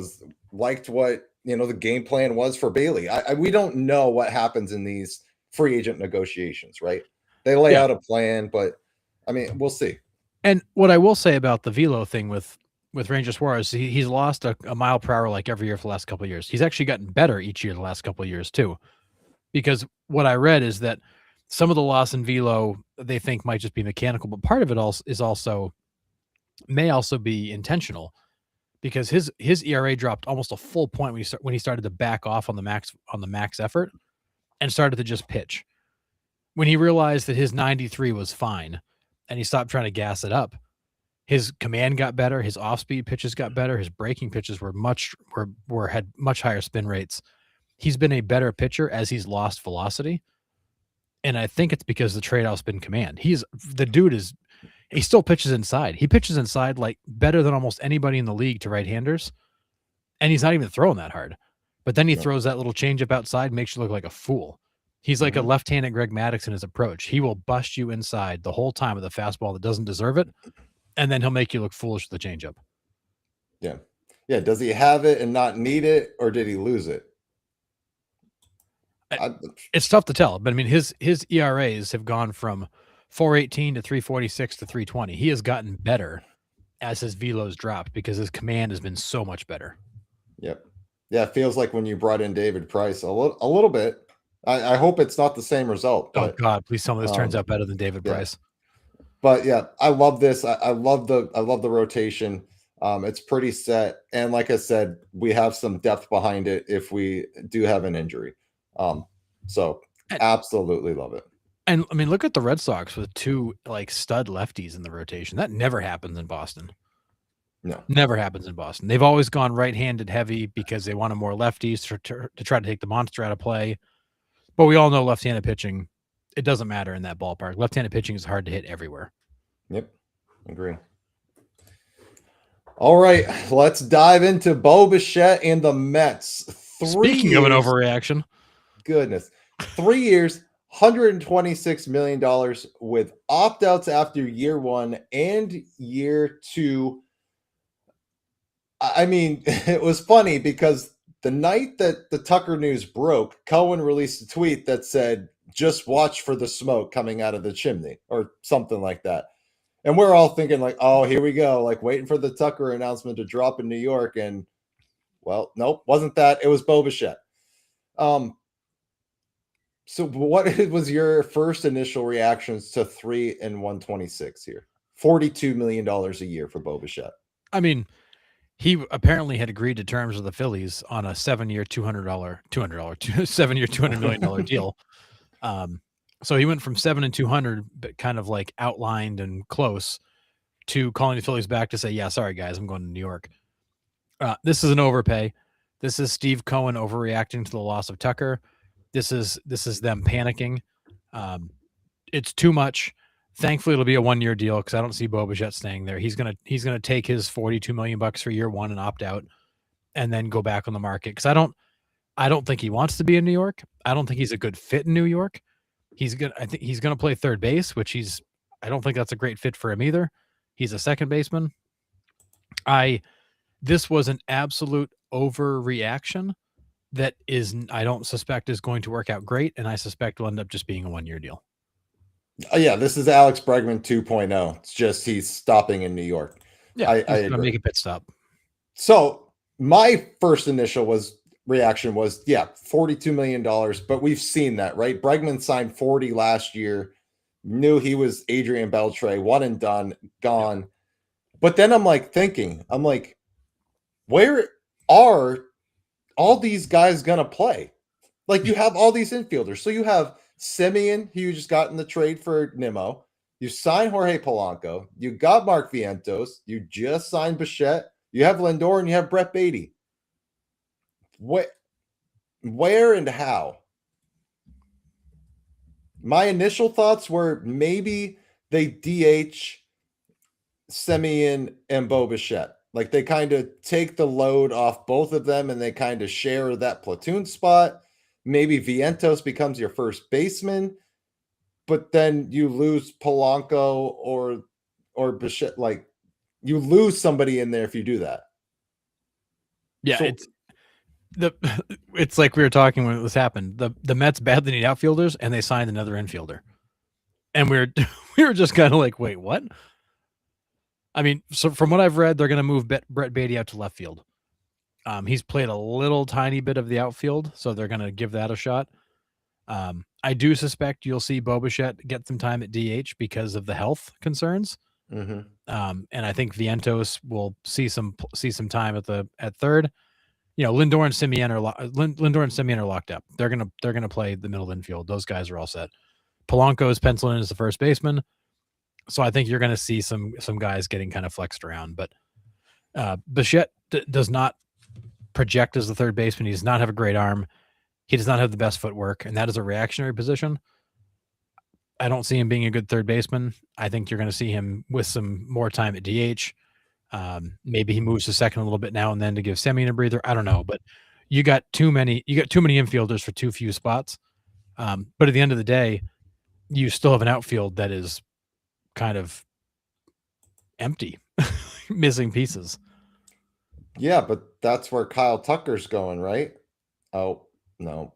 liked what the game plan was for Bailey. We don't know what happens in these free agent negotiations, right? They lay out a plan, but I mean, we'll see. And what I will say about the velo thing with Ranger Suarez, he's lost a mile per hour like every year for the last couple of years. He's actually gotten better each year the last couple of years too. Because what I read is that some of the loss in velo they think might just be mechanical, but part of it may also be intentional because his ERA dropped almost a full point when he started to back off on the max effort and started to just pitch. When he realized that his 93 was fine and he stopped trying to gas it up, his command got better, his off-speed pitches got better, his breaking pitches had much higher spin rates. He's been a better pitcher as he's lost velocity. And I think it's because the trade-off's been command. He still pitches inside. He pitches inside like better than almost anybody in the league to right-handers. And he's not even throwing that hard. But then he throws that little changeup outside, makes you look like a fool. He's like a left-handed Greg Maddux in his approach. He will bust you inside the whole time with a fastball that doesn't deserve it. And then he'll make you look foolish with the changeup. Yeah. Yeah. Does he have it and not need it, or did he lose it? It's tough to tell, but I mean, his ERAs have gone from 4.18 to 3.46 to 3.20. He has gotten better as his velo's dropped because his command has been so much better. Yep. Yeah, it feels like when you brought in David Price a little bit. I hope it's not the same result. But, oh God, please tell me this turns out better than David Price. But yeah, I love this. I love the rotation. It's pretty set, and like I said, we have some depth behind it if we do have an injury. So absolutely love it. And I mean, look at the Red Sox with two like stud lefties in the rotation. That never happens in Boston. No, never happens in Boston. They've always gone right-handed heavy because they wanted more lefties to try to take the monster out of play. But we all know left-handed pitching, it doesn't matter in that ballpark. Left-handed pitching is hard to hit everywhere. Yep, agree. All right, let's dive into Bo Bichette and the Mets. Speaking of an overreaction. Goodness. 3 years, $126 million with opt-outs after year one and year two. I mean, it was funny because the night that the Tucker news broke, Cohen released a tweet that said, just watch for the smoke coming out of the chimney or something like that. And we're all thinking like, oh, here we go, like waiting for the Tucker announcement to drop in New York. And well, nope, wasn't that. It was Bo Bichette. So what was your first initial reactions to 3 and 126 here? $42 million a year for Bo Bichette. I mean, he apparently had agreed to terms with the Phillies on a 7-year, $7-year, $200 million deal. So he went from 7 and 200, but kind of like outlined and close, to calling the Phillies back to say, yeah, sorry guys, I'm going to New York. This is an overpay. This is Steve Cohen overreacting to the loss of Tucker. This is them panicking. It's too much. Thankfully, it'll be a 1-year deal because I don't see Bo Bichette staying there. He's gonna take his $42 million for year one and opt out, and then go back on the market. Because I don't think he wants to be in New York. I don't think he's a good fit in New York. I think he's gonna play third base, which I don't think that's a great fit for him either. He's a second baseman. This was an absolute overreaction that I don't suspect is going to work out great, and I suspect will end up just being a 1-year deal. Yeah, this is Alex Bregman 2.0. It's just he's stopping in New York. Yeah, I he's gonna agree. make a pit stop. So my first initial reaction was, yeah, $42 million, but we've seen that, right? Bregman signed 40 last year, knew he was Adrian Beltre, one and done, gone. Yeah. But then I'm like thinking, where are all these guys gonna play? Like, you have all these infielders. So you have Semien, who you just got in the trade for Nimmo. You signed Jorge Polanco. You got Mark Vientos. You just signed Bichette. You have Lindor and you have Brett Beatty. Where and how? My initial thoughts were maybe they DH Semien and Bo Bichette. Like, they kind of take the load off both of them and they kind of share that platoon spot. Maybe Vientos becomes your first baseman, but then you lose Polanco or Bichette. Like, you lose somebody in there if you do that. Yeah, so, it's like we were talking when this happened. The Mets badly need outfielders, and they signed another infielder, and we were just kind of like, wait, what? I mean, so from what I've read, they're going to move Brett Beatty out to left field. He's played a little tiny bit of the outfield, so they're going to give that a shot. I do suspect you'll see Bo Bichette get some time at DH because of the health concerns. Mm-hmm. And I think Vientos will see some time at third. You know, Lindor and Semien are locked up. They're gonna play the middle infield. Those guys are all set. Polanco is penciling in as the first baseman, so I think you're going to see some guys getting kind of flexed around. But Bichette does not project as the third baseman. He does not have a great arm. He does not have the best footwork, and that is a reactionary position. I don't see him being a good third baseman. I think you're going to see him with some more time at DH. Maybe he moves to second a little bit now and then to give Semien a breather. I don't know, but you got too many infielders for too few spots. But at the end of the day, you still have an outfield that is kind of empty, missing pieces. Yeah, but that's where Kyle Tucker's going, right? Oh, no,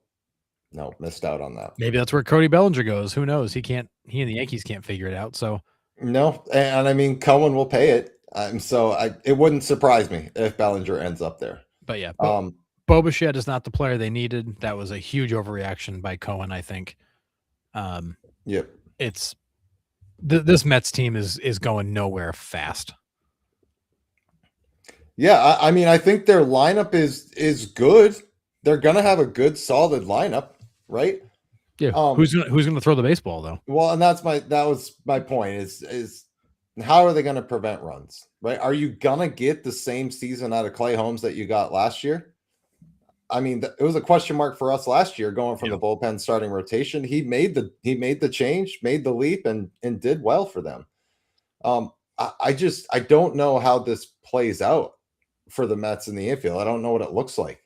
missed out on that. Maybe that's where Cody Bellinger goes. Who knows? He and the Yankees can't figure it out. So no, and I mean, Cohen will pay it. So it wouldn't surprise me if Bellinger ends up there. But yeah, Bo Bichette is not the player they needed. That was a huge overreaction by Cohen, I think. Yep. It's this Mets team is going nowhere fast. Yeah, I mean, I think their lineup is good. They're gonna have a good, solid lineup, right? Yeah. Who's gonna throw the baseball though? Well, and that was my point. Is how are they going to prevent runs, right? Are you gonna get the same season out of Clay Holmes that you got last year? I mean, it was a question mark for us last year going from the bullpen starting rotation. He made the change, made the leap, and did well for them. I don't know how this plays out for the Mets in the infield. I don't know what it looks like.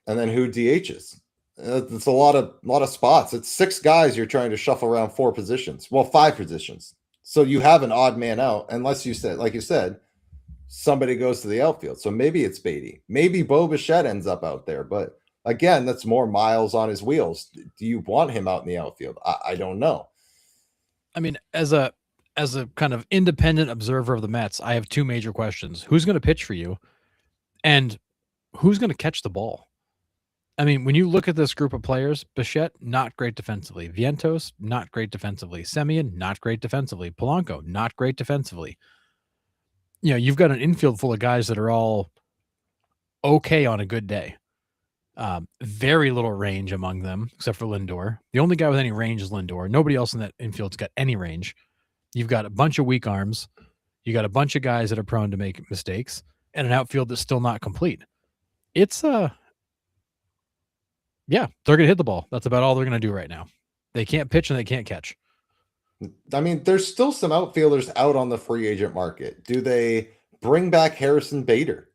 And then who DHs? It's a lot of spots. It's 6 guys you're trying to shuffle around 4 positions. Well, 5 positions. So you have an odd man out, unless you said, like you said, somebody goes to the outfield. So maybe it's Beatty. Maybe Bo Bichette ends up out there. But again, that's more miles on his wheels. Do you want him out in the outfield? I don't know. I mean, as a kind of independent observer of the Mets, I have 2 major questions. Who's going to pitch for you? And who's going to catch the ball? I mean, when you look at this group of players, Bichette, not great defensively. Vientos, not great defensively. Semyon, not great defensively. Polanco, not great defensively. You've got an infield full of guys that are all okay on a good day. Very little range among them, except for Lindor. The only guy with any range is Lindor. Nobody else in that infield's got any range. You've got a bunch of weak arms. You got a bunch of guys that are prone to make mistakes, and an outfield that's still not complete. It's yeah, they're gonna hit the ball. That's about all they're gonna do right now. They can't pitch and they can't catch. I mean, there's still some outfielders out on the free agent market. Do they bring back Harrison Bader?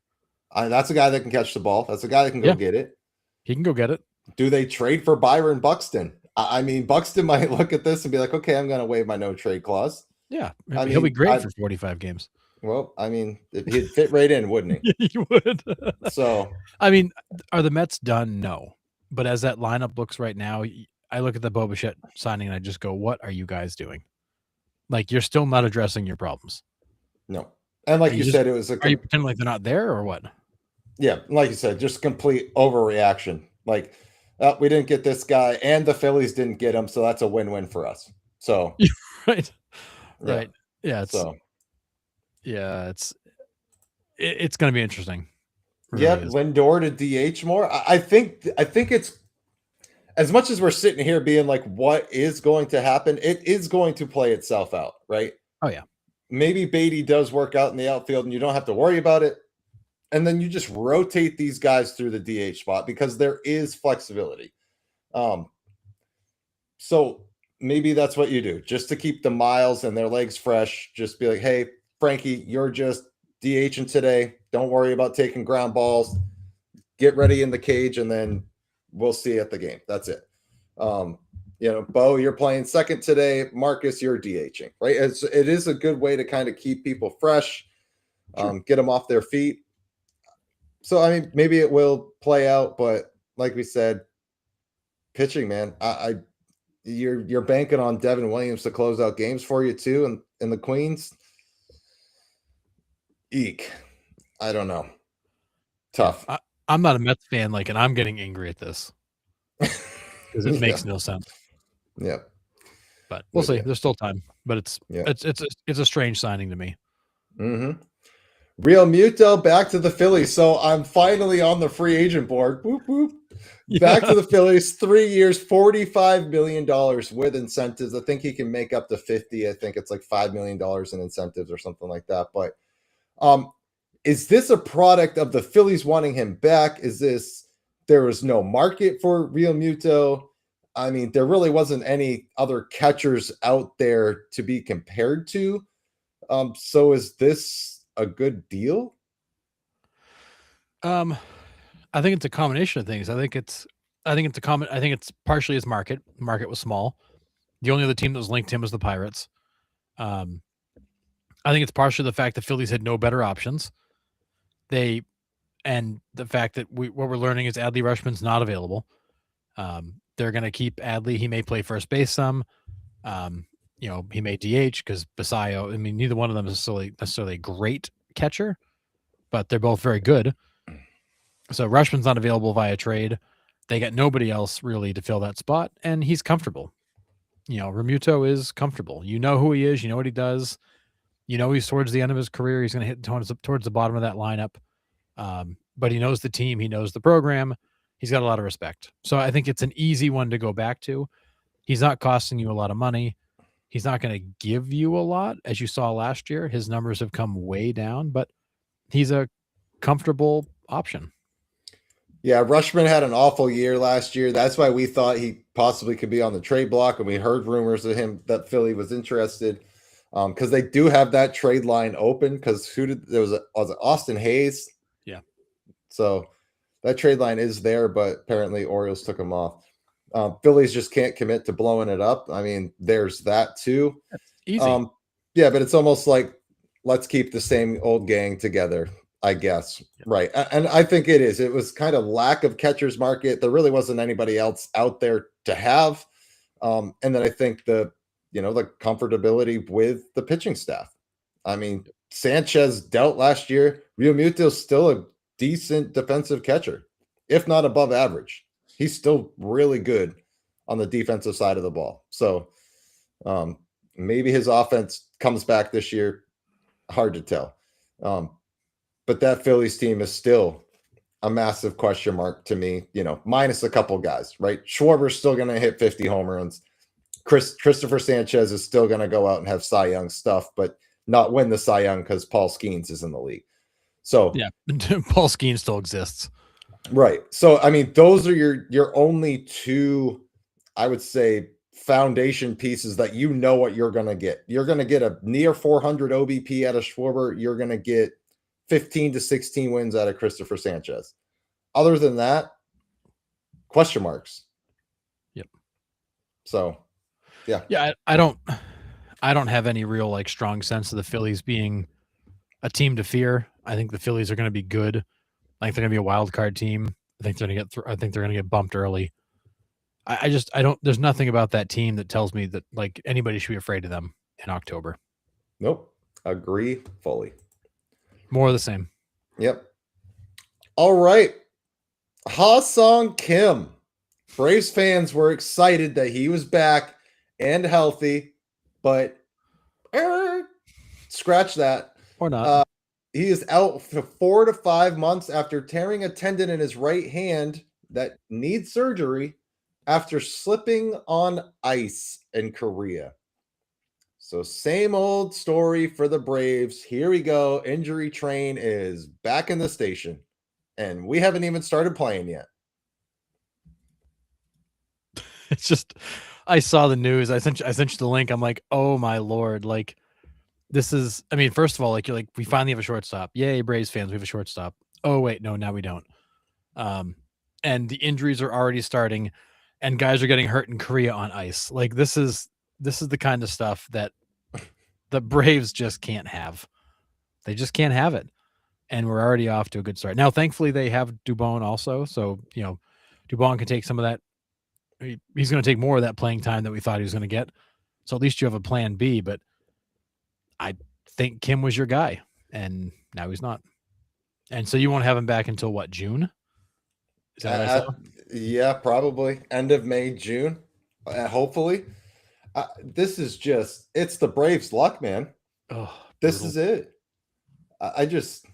That's a guy that can catch the ball. That's a guy that can go get it. He can go get it. Do they trade for Byron Buxton? I mean, Buxton might look at this and be like, okay, I'm going to waive my no trade clause. Yeah. He'll be great for 45 games. Well, I mean, he'd fit right in, wouldn't he? He would. So, I mean, are the Mets done? No. But as that lineup looks right now, I look at the Bo Bichette signing and I just go, what are you guys doing? Like, you're still not addressing your problems. No. And like you said, it was are you pretending like they're not there or what? Yeah, like you said, just complete overreaction. Like, we didn't get this guy, and the Phillies didn't get him, so that's a win-win for us. So, right, yeah. right, yeah. It's going to be interesting. Really Lindor to DH more. I think it's, as much as we're sitting here being like, what is going to happen? It is going to play itself out, right? Oh yeah. Maybe Beatty does work out in the outfield, and you don't have to worry about it. And then you just rotate these guys through the DH spot because there is flexibility. So maybe that's what you do, just to keep the Miles and their legs fresh. Just be like, hey, Frankie, you're just DHing today. Don't worry about taking ground balls. Get ready in the cage, and then we'll see you at the game. That's it. Bo, you're playing second today. Marcus, you're DHing, right? It is a good way to kind of keep people fresh, get them off their feet. So, I mean, maybe it will play out, but like we said, pitching, man, you're banking on Devin Williams to close out games for you too, and in the Queens. Eek, I don't know. Tough. I'm not a Mets fan, and I'm getting angry at this because it makes no sense. Yeah, but we'll see. There's still time, but it's a strange signing to me. Mm-hmm. Real Muto back to the Phillies. So I'm finally on the free agent board. Whoop, whoop. Back to the Phillies. 3 years, $45 million with incentives. I think he can make up to 50. I think it's like $5 million in incentives or something like that. But is this a product of the Phillies wanting him back? Is this, there was no market for Real Muto? I mean, there really wasn't any other catchers out there to be compared to. So is this a good deal? I think it's a combination of things. I think it's partially his market. The market was small. The only other team that was linked to him was the Pirates. I think it's partially the fact the Phillies had no better options. And the fact that what we're learning is Adley Rutschman's not available. They're going to keep Adley. He may play first base some. He may DH because Basayo. I mean, neither one of them is necessarily a great catcher, but they're both very good. So Rutschman's not available via trade. They got nobody else really to fill that spot, and he's comfortable. Remuto is comfortable. You know who he is. You know what he does. He's towards the end of his career. He's going to hit towards the bottom of that lineup. But he knows the team. He knows the program. He's got a lot of respect. So I think it's an easy one to go back to. He's not costing you a lot of money. He's not going to give you a lot. As you saw last year, his numbers have come way down, but he's a comfortable option. Yeah, Rutschman had an awful year last year. That's why we thought he possibly could be on the trade block, and we heard rumors of him that Philly was interested because they do have that trade line open. Because was it Austin Hayes? Yeah. So that trade line is there, but apparently Orioles took him off. Phillies just can't commit to blowing it up. I mean, there's that too. That's easy. Yeah, but it's almost like let's keep the same old gang together, I guess. Yep. Right. And I think it is. It was kind of lack of catcher's market. There really wasn't anybody else out there to have. And then I think the comfortability with the pitching staff. I mean, Sanchez dealt last year. Real Muto's still a decent defensive catcher, if not above average. he's still really good on the defensive side of the ball. So maybe his offense comes back this year. Hard to tell. But that Phillies team is still a massive question mark to me, minus a couple guys, right? Schwarber's still going to hit 50 home runs. Christopher Sanchez is still going to go out and have Cy Young stuff, but not win the Cy Young because Paul Skeens is in the league. So yeah, Paul Skeens still exists. Right. So, I mean, those are your only two, I would say, foundation pieces that what you're going to get. You're going to get a near 400 OBP out of Schwarber. You're going to get 15 to 16 wins out of Christopher Sanchez. Other than that, question marks. Yep. So, yeah. Yeah, I don't have any real like strong sense of the Phillies being a team to fear. I think the Phillies are going to be good. I think they're going to be a wild card team. I think they're going to get I think they're going to get bumped early. I don't. There's nothing about that team that tells me that like anybody should be afraid of them in October. Nope. Agree fully. More of the same. Yep. All right. Ha-Sung Kim. Braves fans were excited that he was back and healthy, but scratch that. Or not. He is out for 4 to 5 months after tearing a tendon in his right hand that needs surgery after slipping on ice in Korea. So same old story for the Braves. Here we go. Injury train is back in the station, and we haven't even started playing yet. It's just, I saw the news. I sent you the link. I'm like, oh my Lord. Like, this is, I mean, first of all, like, you're like, we finally have a shortstop. Yay, Braves fans, we have a shortstop. Oh, wait, no, now we don't. And the injuries are already starting, and guys are getting hurt in Korea on ice. Like, this is the kind of stuff that the Braves just can't have. They just can't have it. And we're already off to a good start. Now, thankfully, they have Dubon also. So, Dubon can take some of that. He's going to take more of that playing time that we thought he was going to get. So at least you have a plan B. But I think Kim was your guy, and now he's not. And so you won't have him back until what, June? Is that what I saw? Yeah, probably end of May, June. Hopefully. This is just, it's the Braves' luck, man. Oh, this is it. I just,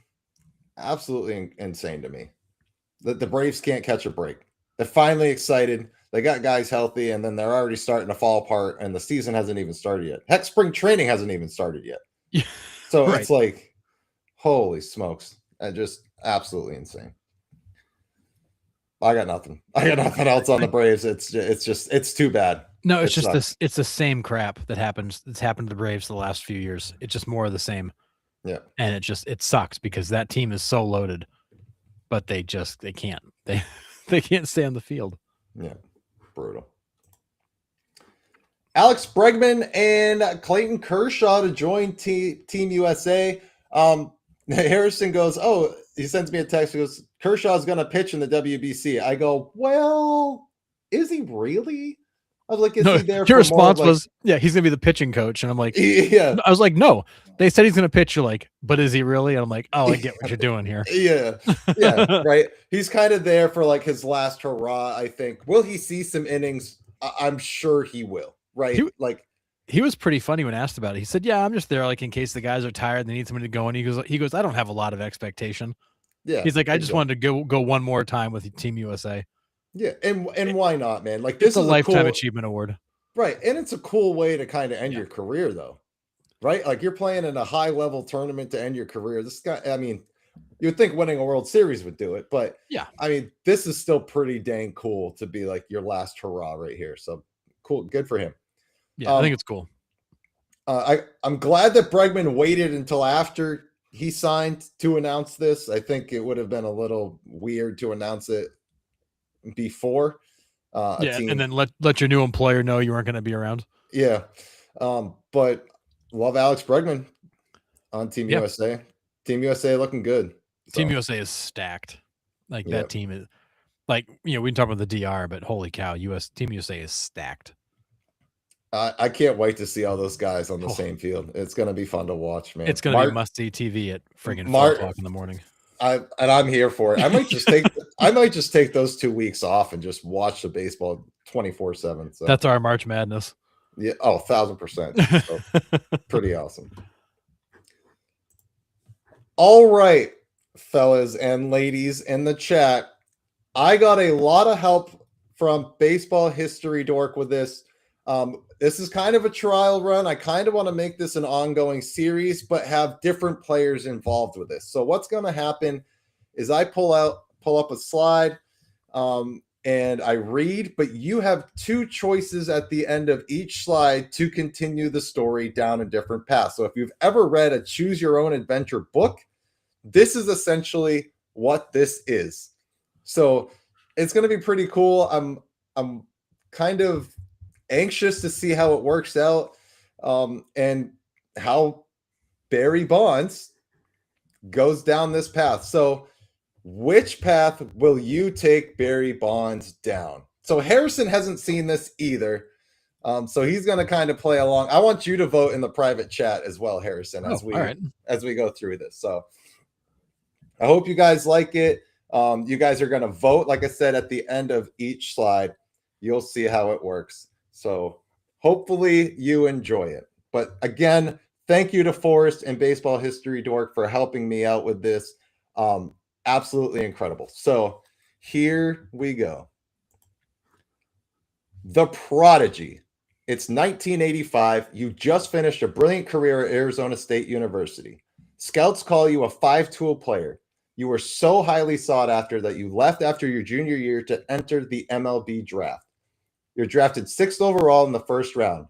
absolutely insane to me that the Braves can't catch a break. They're finally excited. They got guys healthy, and then they're already starting to fall apart, and the season hasn't even started yet. Heck, spring training hasn't even started yet. Yeah. So It's like, holy smokes. Just absolutely insane. I got nothing else on the Braves. It's too bad. No, it's just this. It's the same crap that happens. That's happened to the Braves the last few years. It's just more of the same. Yeah. And it sucks because that team is so loaded, but they can't. They can't stay on the field. Yeah. Brutal. Alex Bregman and Clayton Kershaw to join Team USA. Harrison goes, he sends me a text. He goes, Kershaw's going to pitch in the WBC. I go, well, is he really? I was like, is he there? Your response was, yeah, he's going to be the pitching coach. And I'm like, yeah. I was like, no, they said he's going to pitch. You're like, but is he really? And I'm like, oh, I get what you're doing here. Yeah. Yeah. Right. He's kind of there for like his last hurrah, I think. Will he see some innings? I'm sure he will. Right. He was pretty funny when asked about it. He said, yeah, I'm just there like in case the guys are tired and they need somebody to go. And he goes, I don't have a lot of expectation. Yeah. He's like, I just wanted to go one more time with Team USA. Yeah. And why not, man? Like, this is a lifetime achievement award. Right. And it's a cool way to kind of end your career, though. Right. Like, you're playing in a high level tournament to end your career. This guy, I mean, you would think winning a World Series would do it, but yeah, I mean, this is still pretty dang cool to be like your last hurrah right here. So cool. Good for him. Yeah, I think it's cool. I'm glad that Bregman waited until after he signed to announce this. I think it would have been a little weird to announce it before. And then let your new employer know you weren't going to be around. Yeah. But love Alex Bregman on Team USA. Team USA looking good. So. Team USA is stacked. Like that team is like, we can talk about the DR, but holy cow, Team USA is stacked. I can't wait to see all those guys on the same field. It's going to be fun to watch, man. It's going to be must-see TV at friggin' 4 o'clock in the morning. I'm here for it. I might just take those 2 weeks off and just watch the baseball 24/7. So That's our March Madness. yeah, 1,000%. So pretty awesome. All right, fellas and ladies in the chat. I got a lot of help from Baseball History Dork with this. This is kind of a trial run. I kind of want to make this an ongoing series, but have different players involved with this. So what's going to happen is I pull up a slide, and I read, but you have two choices at the end of each slide to continue the story down a different path. So if you've ever read a Choose Your Own Adventure book, this is essentially what this is. So it's going to be pretty cool. I'm kind of anxious to see how it works out, and how Barry Bonds goes down this path. So which path will you take Barry Bonds down? So Harrison hasn't seen this either. So he's going to kind of play along. I want you to vote in the private chat as well, Harrison, as we go through this. So I hope you guys like it. You guys are going to vote, like I said, at the end of each slide. You'll see how it works. So hopefully you enjoy it. But again, thank you to Forrest and Baseball History Dork for helping me out with this. Absolutely incredible. So here we go. The Prodigy. It's 1985. You just finished a brilliant career at Arizona State University. Scouts call you a five-tool player. You were so highly sought after that you left after your junior year to enter the MLB draft. You're drafted 6th overall in the first round.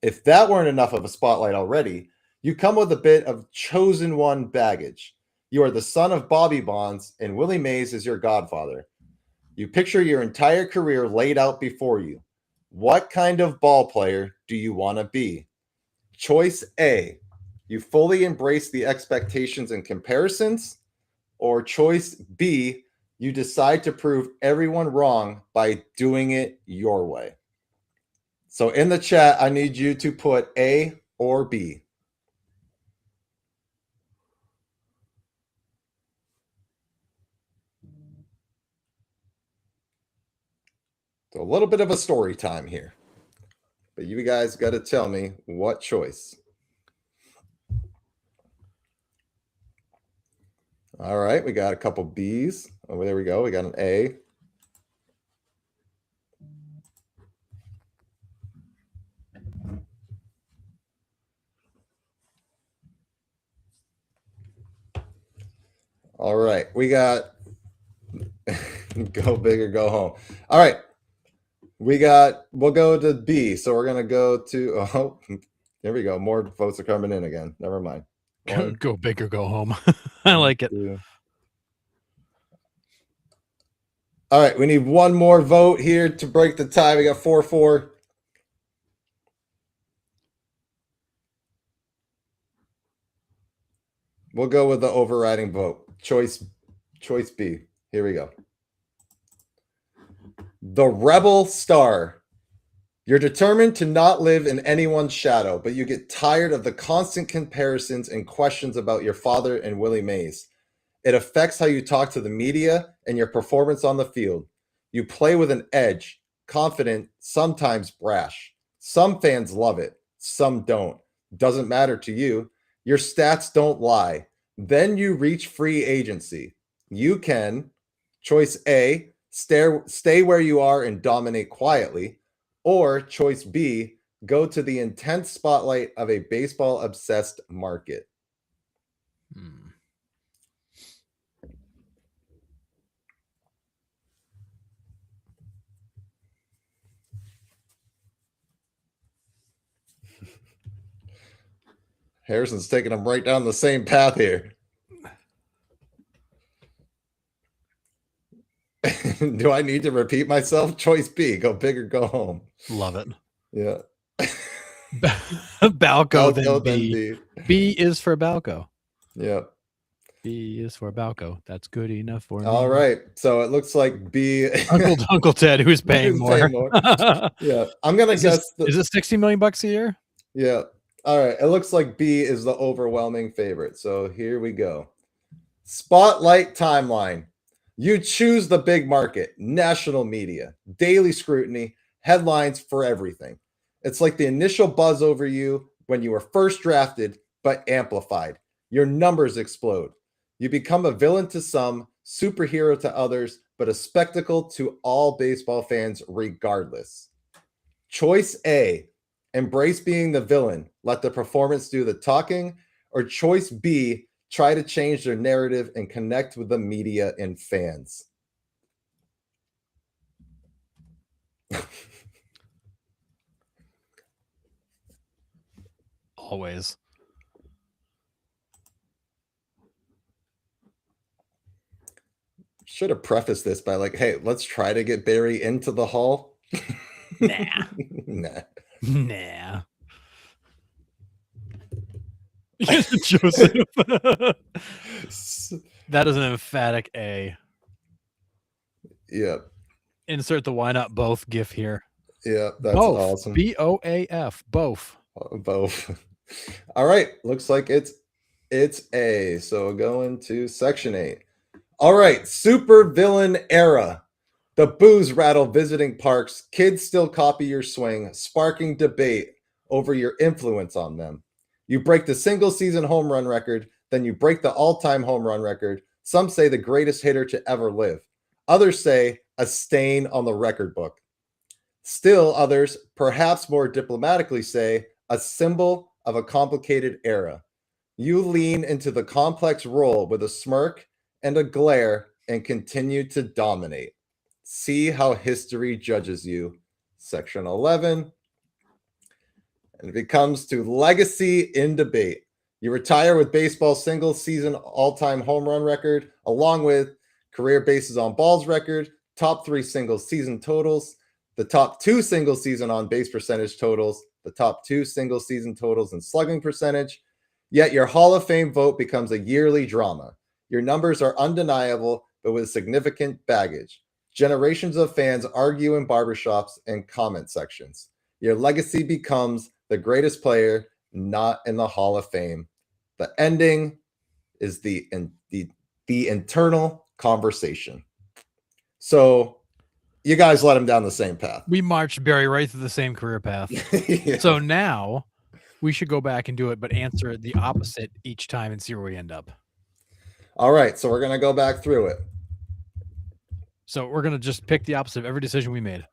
If that weren't enough of a spotlight already, you come with a bit of chosen one baggage. You are the son of Bobby Bonds, and Willie Mays is your godfather. You picture your entire career laid out before you. What kind of ball player do you want to be? Choice A, you fully embrace the expectations and comparisons. Or choice B, you decide to prove everyone wrong by doing it your way. So in the chat, I need you to put A or B. So a little bit of a story time here. But you guys got to tell me what choice. All right, we got a couple B's. Oh, there we go. We got an A. All right, we got go big or go home. All right, we'll go to B. So we're going to go to, there we go. More votes are coming in again. Never mind. Go big or go home. I like it. All right, we need one more vote here to break the tie. We got 4-4. We'll go with the overriding vote. Choice B. Here we go. The Rebel Star. You're determined to not live in anyone's shadow, but you get tired of the constant comparisons and questions about your father and Willie Mays. It affects how you talk to the media and your performance on the field. You play with an edge, confident, sometimes brash. Some fans love it, some don't. Doesn't matter to you. Your stats don't lie. Then you reach free agency. You can, choice A, stay where you are and dominate quietly. Or choice B, go to the intense spotlight of a baseball-obsessed market. Harrison's taking them right down the same path here. Do I need to repeat myself? Choice B, go big or go home. Love it. Yeah. Balco, then B. B is for Balco. Yeah. B is for Balco. That's good enough for me. All right. So it looks like B. Uncle Ted, who's paying more. Yeah. I'm going to guess. Is it $60 million a year? Yeah. All right. It looks like B is the overwhelming favorite. So here we go. Spotlight timeline. You choose the big market, national media, daily scrutiny, headlines for everything. It's like the initial buzz over you when you were first drafted, but amplified. Your numbers explode. You become a villain to some, superhero to others, but a spectacle to all baseball fans regardless. Choice A, embrace being the villain, let the performance do the talking. Or choice B, try to change their narrative and connect with the media and fans. Always. Should have prefaced this by like, hey, let's try to get Barry into the hall. Nah. Nah. Nah. Joseph. That is an emphatic A. Yeah. Insert the why not both gif here. Yeah, that's both. awesome. BOAF. Both. Both. All right. Looks like it's A. So going to section 8. All right. Super villain era. The boos rattle visiting parks. Kids still copy your swing, sparking debate over your influence on them. You break the single season home run record, then you break the all-time home run record. Some say the greatest hitter to ever live. Others say a stain on the record book. Still others, perhaps more diplomatically, say a symbol of a complicated era. You lean into the complex role with a smirk and a glare and continue to dominate. See how history judges you. Section 11. And it comes to legacy in debate. You retire with baseball's single season all-time home run record, along with career bases on balls record, top 3 single season totals, the top 2 single season on base percentage totals, the top 2 single season totals in slugging percentage. Yet your Hall of Fame vote becomes a yearly drama. Your numbers are undeniable, but with significant baggage. Generations of fans argue in barbershops and comment sections. Your legacy becomes the greatest player, not in the Hall of Fame. The ending is the internal conversation. So you guys let him down the same path. We marched Barry right through the same career path. Yeah. So now we should go back and do it, but answer it the opposite each time and see where we end up. All right. So we're going to go back through it. So we're going to just pick the opposite of every decision we made.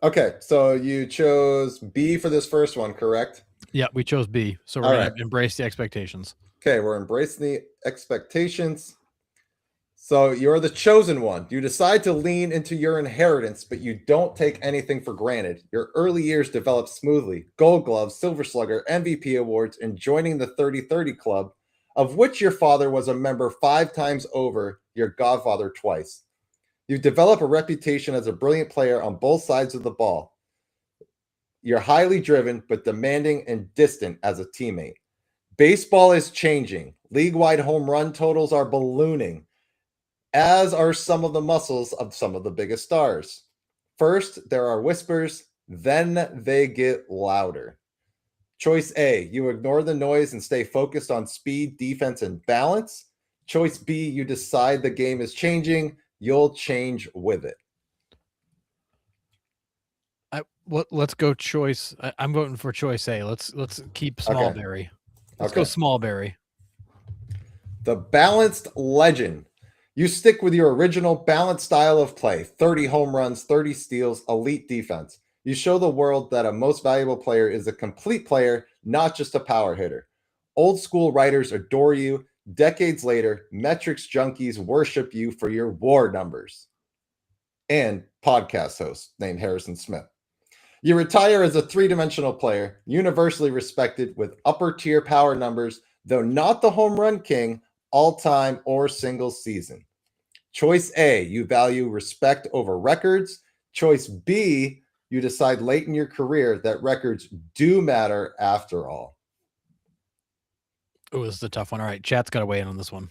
Okay. So you chose B for this first one, correct? Yeah, we chose B. So we're going to embrace the expectations. Okay. We're embracing the expectations. So you're the chosen one. You decide to lean into your inheritance, but you don't take anything for granted. Your early years develop smoothly. Gold Glove, Silver Slugger, MVP awards, and joining the 30-30 club, of which your father was a member 5 times over, your godfather twice. You develop a reputation as a brilliant player on both sides of the ball. You're highly driven, but demanding and distant as a teammate. Baseball is changing. League-wide home run totals are ballooning, as are some of the muscles of some of the biggest stars. First, there are whispers, then they get louder. Choice A, you ignore the noise and stay focused on speed, defense, and balance. Choice B, you decide the game is changing, you'll change with it. Let's go choice. I'm voting for choice A. Let's keep Smallberry. Let's go Smallberry. The balanced legend. You stick with your original balanced style of play, 30 home runs, 30 steals, elite defense. You show the world that a most valuable player is a complete player, not just a power hitter. Old school writers adore you. Decades later, metrics junkies worship you for your WAR numbers. And podcast host named Harrison Smith. You retire as a 3-dimensional player, universally respected with upper tier power numbers, though not the home run king, all-time or single season. Choice A, you value respect over records. Choice B, you decide late in your career that records do matter after all. Oh, this is a tough one. All right, chat's got to weigh in on this one.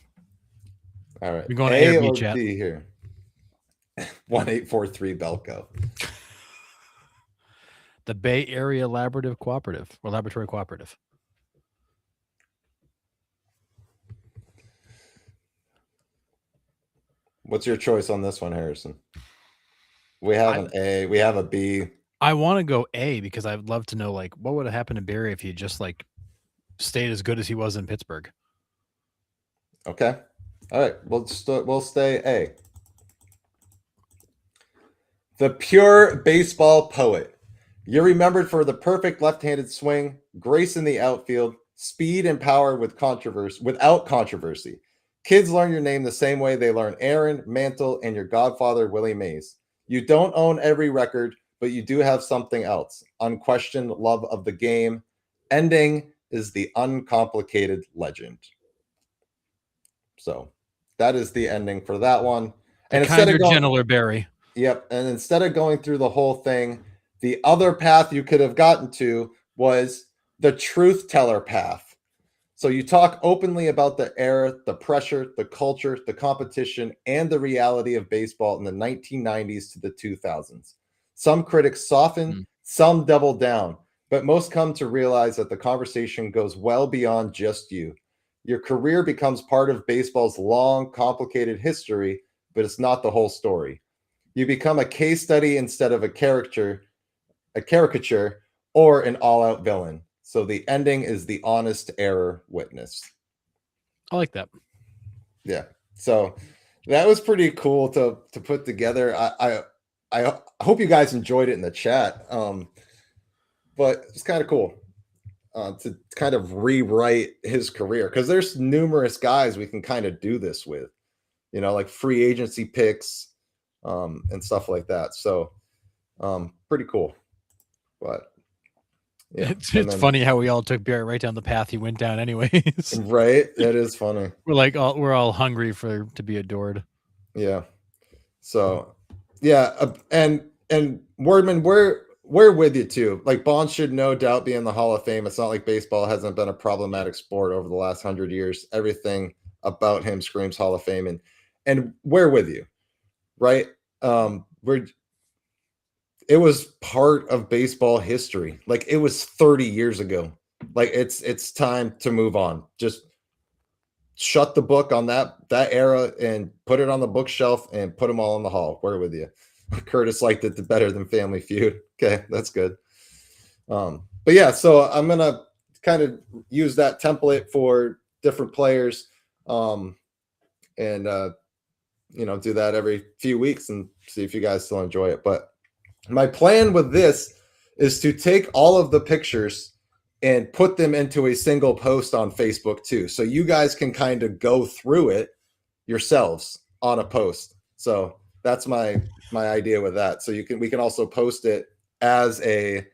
All right, we're going A or or chat? B here. 1843 Belco. The Bay Area Laboratory Cooperative. What's your choice on this one, Harrison? We have an A. We have a B. I want to go A because I'd love to know like what would have happened to Barry if he just like stayed as good as he was in Pittsburgh. Okay. All right. We'll stay A. The pure baseball poet. You're remembered for the perfect left-handed swing, grace in the outfield, speed and power without controversy. Kids learn your name the same way they learn Aaron, Mantle, and your godfather, Willie Mays. You don't own every record, but you do have something else. Unquestioned love of the game. Ending is the uncomplicated legend. So that is the ending for that one. And instead of going, gentler Barry. Yep. And instead of going through the whole thing, the other path you could have gotten to was the truth teller path. So you talk openly about the era, the pressure, the culture, the competition, and the reality of baseball in the 1990s to the 2000s. Some critics soften, some double down, but most come to realize that the conversation goes well beyond just you. Your career becomes part of baseball's long, complicated history, but it's not the whole story. You become a case study instead of a caricature, or an all-out villain. So the ending is the honest error witness. I like that. Yeah. So that was pretty cool to put together. I hope you guys enjoyed it in the chat. But it's kind of cool to kind of rewrite his career because there's numerous guys we can kind of do this with, like free agency picks and stuff like that. So pretty cool. But yeah, it's funny how we all took Barrett right down the path he went down anyways. Right. It is funny. We're all hungry to be adored. Yeah. So yeah. And Wordman, we're with you too. Like Bonds should no doubt be in the Hall of Fame. It's not like baseball hasn't been a problematic sport over the last 100 years. Everything about him screams Hall of Fame. And we're with you. Right. It was part of baseball history. Like it was 30 years ago. Like it's time to move on. Just shut the book on that era and put it on the bookshelf and put them all in the hall. We're with you. Curtis liked it better than Family Feud. Okay, that's good. But yeah, so I'm gonna kind of use that template for different players, and do that every few weeks and see if you guys still enjoy it. But my plan with this is to take all of the pictures and put them into a single post on Facebook too. So you guys can kind of go through it yourselves on a post. So that's my idea with that. So we can also post it as a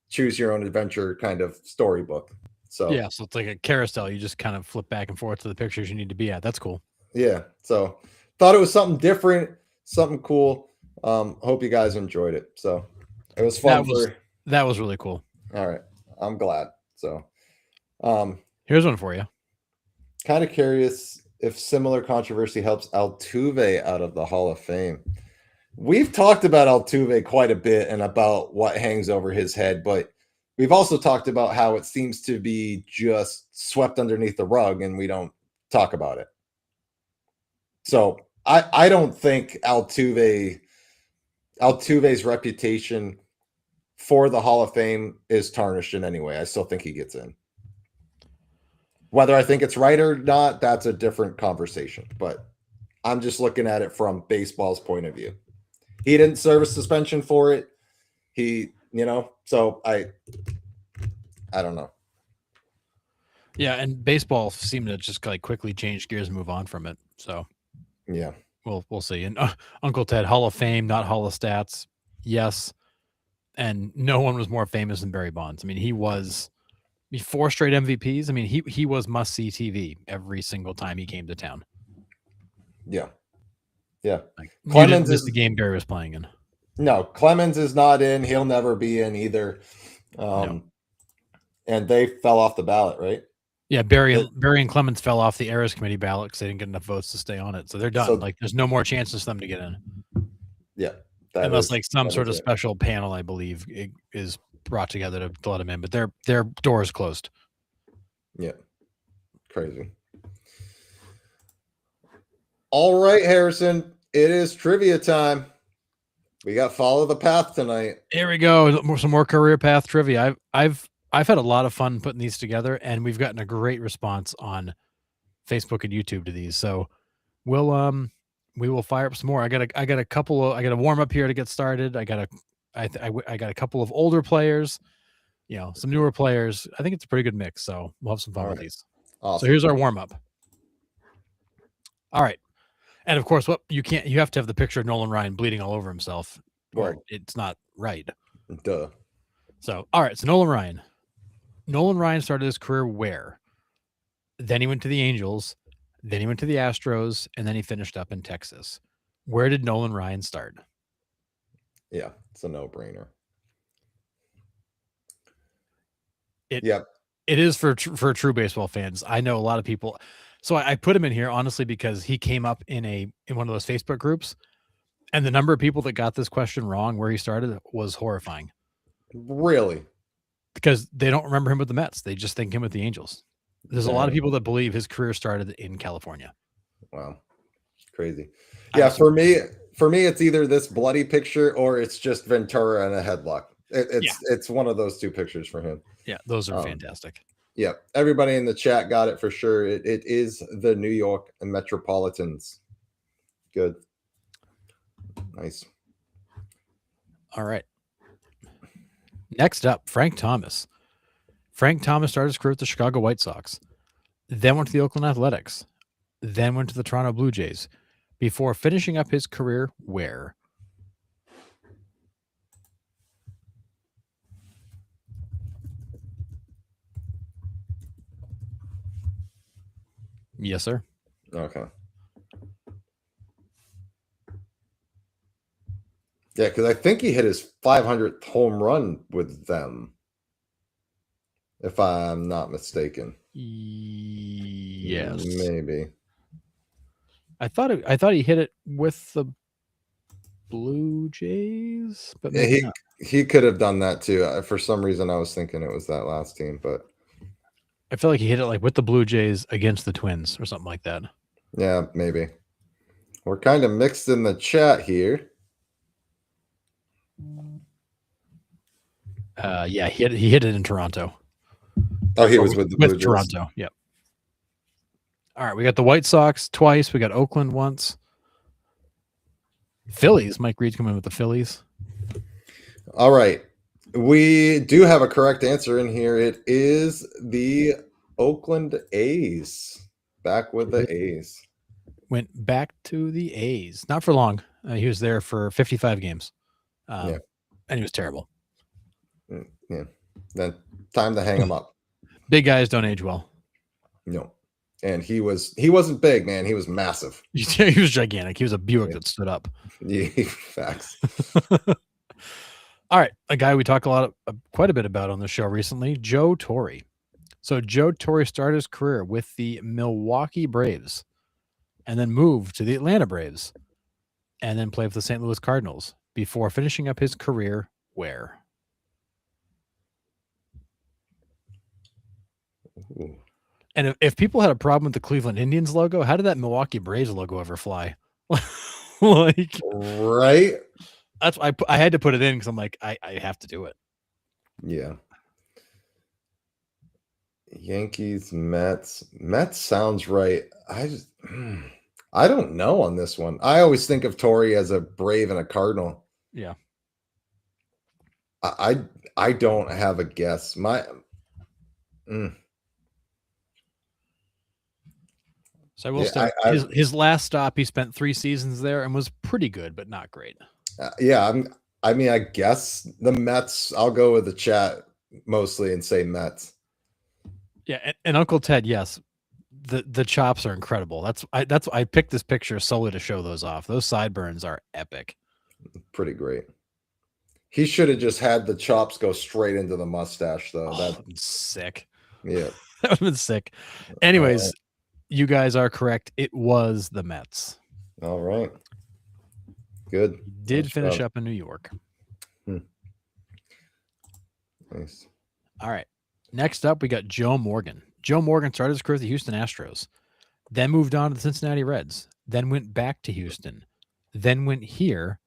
choose your own adventure kind of storybook. So yeah, so it's like a carousel. You just kind of flip back and forth to the pictures you need to be at. That's cool. Yeah. So thought it was something different, something cool. Hope you guys enjoyed it. So it was fun. That was really cool. All right. I'm glad. So here's one for you. Kind of curious if similar controversy helps Altuve out of the Hall of Fame. We've talked about Altuve quite a bit and about what hangs over his head, but we've also talked about how it seems to be just swept underneath the rug and we don't talk about it. So I don't think Altuve's reputation for the Hall of Fame is tarnished in any way. I still think he gets in. Whether I think it's right or not, that's a different conversation. But I'm just looking at it from baseball's point of view. He didn't serve a suspension for it. So I don't know. Yeah, and baseball seemed to just like quickly change gears and move on from it. So yeah, we'll see. And Uncle Ted, Hall of Fame, not Hall of Stats. Yes. And no one was more famous than Barry Bonds. I mean, he was 4 straight MVPs. I mean, he was must-see TV every single time he came to town. Yeah. Yeah. Like, Clemens is the game Barry was playing in. No, Clemens is not in. He'll never be in either. No. And they fell off the ballot, right? Yeah, Barry and Clemens fell off the Eras Committee ballot because they didn't get enough votes to stay on it. So they're done. So, there's no more chances for them to get in. Yeah. Unless some sort of special panel, I believe, is brought together to let them in. But their door is closed. Yeah. Crazy. All right, Harrison. It is trivia time. We got follow the path tonight. Here we go. Some more career path trivia. I've had a lot of fun putting these together, and we've gotten a great response on Facebook and YouTube to these. So we will fire up some more. I got a warm up here to get started. I got a couple of older players, some newer players. I think it's a pretty good mix. So we'll have some fun with these. Awesome. So here's our warm up. All right. And of course, you have to have the picture of Nolan Ryan bleeding all over himself, or it's not right. Duh. So, all right. So Nolan Ryan started his career where? Then he went to the Angels, then he went to the Astros, and then he finished up in Texas. Where did Nolan Ryan start? Yeah, it's a no-brainer. It is for true baseball fans. I know a lot of people. So I put him in here honestly because he came up in one of those Facebook groups, and the number of people that got this question wrong where he started was horrifying. Really? Because they don't remember him with the Mets. They just think him with the Angels. There's a lot of people that believe his career started in California. Wow. Crazy. Yeah, for me, it's either this bloody picture or it's just Ventura in a headlock. It's one of those two pictures for him. Yeah, those are fantastic. Yeah, everybody in the chat got it for sure. It is the New York Metropolitans. Good. Nice. All right. Next up, Frank Thomas. Frank Thomas started his career with the Chicago White Sox, then went to the Oakland Athletics, then went to the Toronto Blue Jays, before finishing up his career where? Yes, sir. Okay. Yeah, because I think he hit his 500th home run with them, if I'm not mistaken. Yes, maybe. I thought he hit it with the Blue Jays, but maybe not. He could have done that too. For some reason, I was thinking it was that last team, but I feel like he hit it like with the Blue Jays against the Twins or something like that. Yeah, maybe. We're kind of mixed in the chat here. Yeah, he hit it in Toronto. Oh, he was with the Blue Jays. Toronto. Yep. All right, we got the White Sox twice. We got Oakland once. Phillies. Mike Reed's coming in with the Phillies. All right. We do have a correct answer in here. It is the Oakland A's. Back with the A's. Went back to the A's. Not for long. He was there for 55 games. And he was terrible. Yeah. Then time to hang him up. Big guys don't age well. No. And he wasn't big, man. He was massive. He was gigantic. He was a Buick that stood up. Yeah, facts. All right. A guy we talk quite a bit about on the show recently, Joe Torre. So Joe Torre started his career with the Milwaukee Braves and then moved to the Atlanta Braves and then played for the St. Louis Cardinals before finishing up his career where? Ooh. And if people had a problem with the Cleveland Indians logo, how did that Milwaukee Braves logo ever fly? Right? That's I had to put it in because I'm like, I have to do it. Yeah. Yankees, Mets. Mets sounds right. I don't know on this one. I always think of Torre as a Brave and a Cardinal. Yeah. I don't have a guess. So I will say his last stop, he spent 3 seasons there and was pretty good, but not great. I guess the Mets. I'll go with the chat mostly and say Mets. Yeah, and Uncle Ted, yes, the chops are incredible. I picked this picture solely to show those off. Those sideburns are epic. Pretty great. He should have just had the chops go straight into the mustache, though. That's sick. Yeah, that would have been sick. Anyways, you guys are correct. It was the Mets. All right. Good. He did finish up in New York. Nice. All right. Next up, we got Joe Morgan. Joe Morgan started his career with the Houston Astros, then moved on to the Cincinnati Reds, then went back to Houston, then went here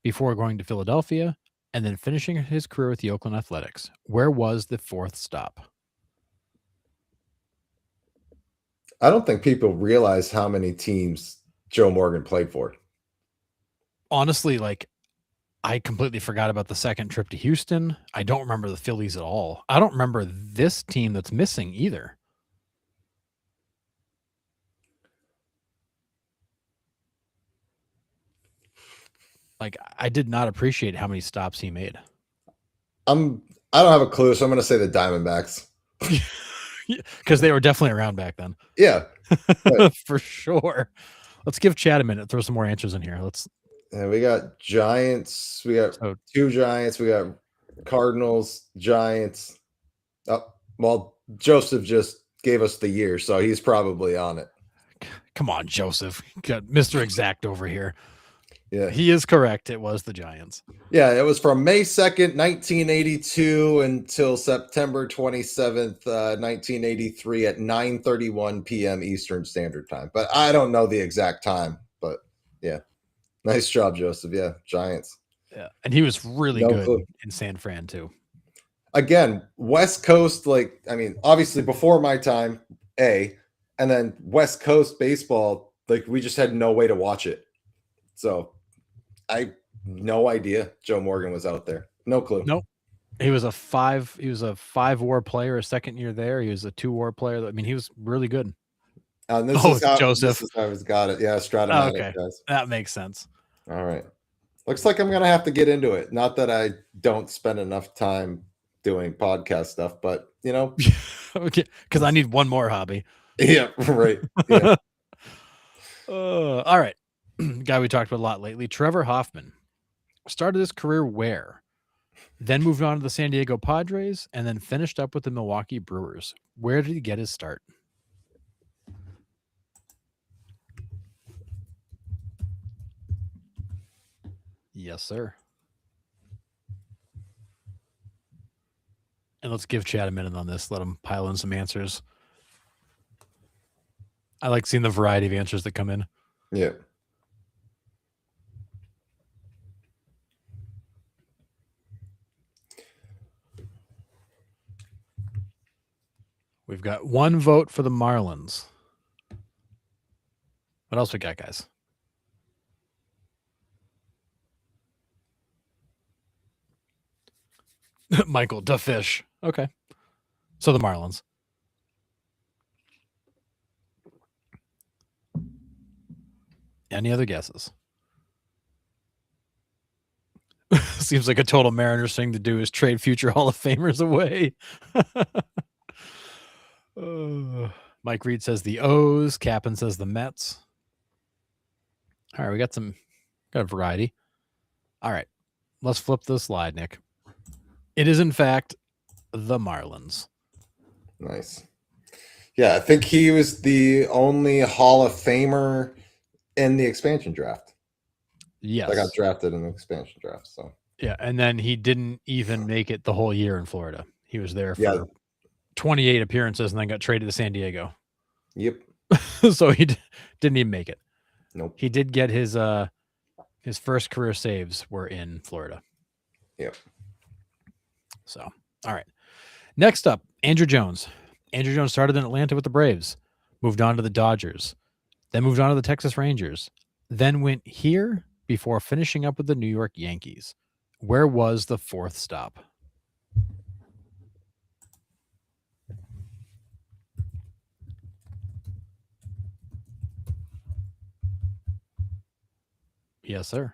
before going to Philadelphia, and then finishing his career with the Oakland Athletics. Where was the fourth stop? I don't think people realize how many teams Joe Morgan played for. Honestly, like, I completely forgot about the second trip to Houston. I don't remember the Phillies at all. I don't remember this team that's missing either. Like, I did not appreciate how many stops he made. I don't have a clue, so I'm going to say the Diamondbacks. Because they were definitely around back then. Yeah. For sure. Let's give Chad a minute. Throw some more answers in here. And we got Giants. We got two Giants. We got Cardinals, Giants. Oh, well, Joseph just gave us the year, so he's probably on it. Come on, Joseph. Got Mr. Exact over here. Yeah. He is correct. It was the Giants. Yeah, it was from May 2nd, 1982 until September 27th, 1983 at 9:31 p.m. Eastern Standard Time. But I don't know the exact time, but yeah. Nice job, Joseph. Yeah, Giants. Yeah, and he was really good in San Fran too. Again, West Coast, like, I mean, obviously before my time, and then West Coast baseball, like, we just had no way to watch it. So no idea Joe Morgan was out there. No clue. Nope. He was a 5-WAR player, a second year there. He was a 2-WAR player. I mean, he was really good. And this is how Joseph. This is how he's got it. Yeah, Stratomatic. Okay. Guys. That makes sense. All right. Looks like I'm gonna have to get into it. Not that I don't spend enough time doing podcast stuff, but you know, okay, because I need one more hobby. Yeah, right. Yeah. All right. Guy we talked about a lot lately, Trevor Hoffman, started his career where? Then moved on to the San Diego Padres and then finished up with the Milwaukee Brewers. Where did he get his start? Yes, sir. And let's give Chad a minute on this. Let him pile in some answers. I like seeing the variety of answers that come in. Yeah. We've got one vote for the Marlins. What else we got, guys? Michael, the fish. Okay. So the Marlins. Any other guesses? Seems like a total Mariners thing to do is trade future Hall of Famers away. Mike Reed says the O's. Cap'n says the Mets. All right, we got a variety. All right, let's flip the slide, Nick. It is, in fact, the Marlins. Nice. Yeah, I think he was the only Hall of Famer in the expansion draft. Yes. I got drafted in the expansion draft. So yeah, and then he didn't even make it the whole year in Florida. He was there for 28 appearances and then got traded to San Diego. Yep. So he didn't even make it. Nope. He did get his first career saves were in Florida. Yep. So, all right. Next up, Andrew Jones. Andrew Jones started in Atlanta with the Braves, moved on to the Dodgers, then moved on to the Texas Rangers, then went here before finishing up with the New York Yankees. Where was the fourth stop? Yes, sir.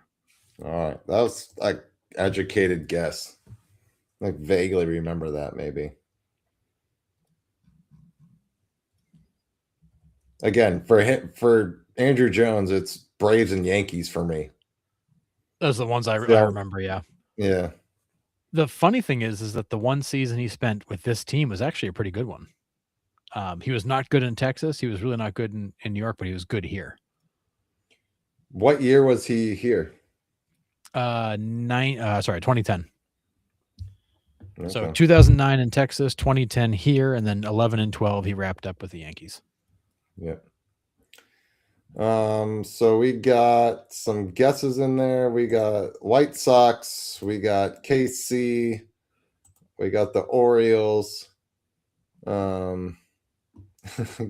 All right. That was like educated guess. Like vaguely remember that maybe. Again, for Andrew Jones, it's Braves and Yankees for me. Those are the ones I remember, yeah. Yeah. The funny thing is that the one season he spent with this team was actually a pretty good one. He was not good in Texas. He was really not good in New York, but he was good here. What year was he here? 2010. Okay. So 2009 in Texas, 2010 here, and then 11 and 12 he wrapped up with the Yankees. Yep. So we got some guesses in there. We got White Sox, we got KC, we got the Orioles.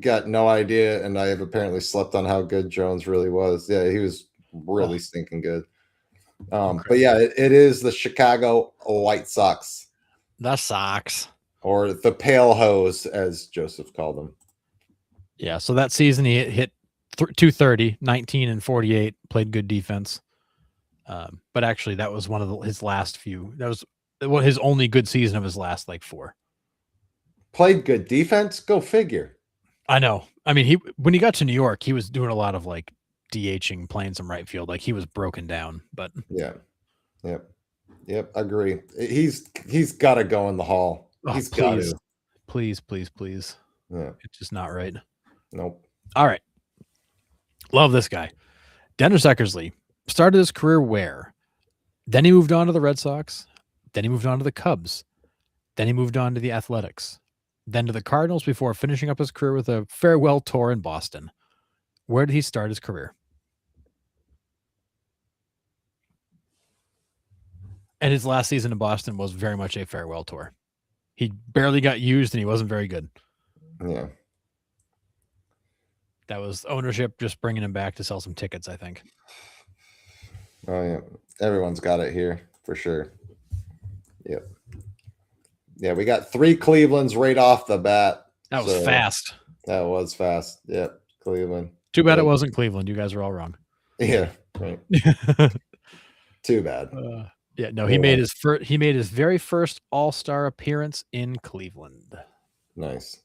Got no idea, and I have apparently slept on how good Jones really was. Yeah, he was really stinking good. But yeah, it is the Chicago White Sox. The Sox. Or the Pale Hose, as Joseph called them. Yeah, so that season he hit 230, 19 and 48, played good defense. But actually, that was one of his last few. That was his only good season of his last like 4. Played good defense. Go figure. I know. I mean, when he got to New York, he was doing a lot of like DHing, playing some right field. Like he was broken down. But yeah, yep, agree. He's got to go in the Hall. He's got to. Please. Yeah, it's just not right. Nope. All right, love this guy, Dennis Eckersley. Started his career where? Then he moved on to the Red Sox. Then he moved on to the Cubs. Then he moved on to the Athletics. Then to the Cardinals before finishing up his career with a farewell tour in Boston. Where did he start his career? And his last season in Boston was very much a farewell tour. He barely got used and he wasn't very good. Yeah. That was ownership just bringing him back to sell some tickets, I think. Oh, yeah. Everyone's got it here for sure. Yep. Yeah, we got 3 Clevelands right off the bat. That was fast. That was fast. Yep, Cleveland. Too bad it wasn't Cleveland. You guys are all wrong. Yeah, right. Too bad. Yeah, no, he made his very first All-Star appearance in Cleveland. Nice.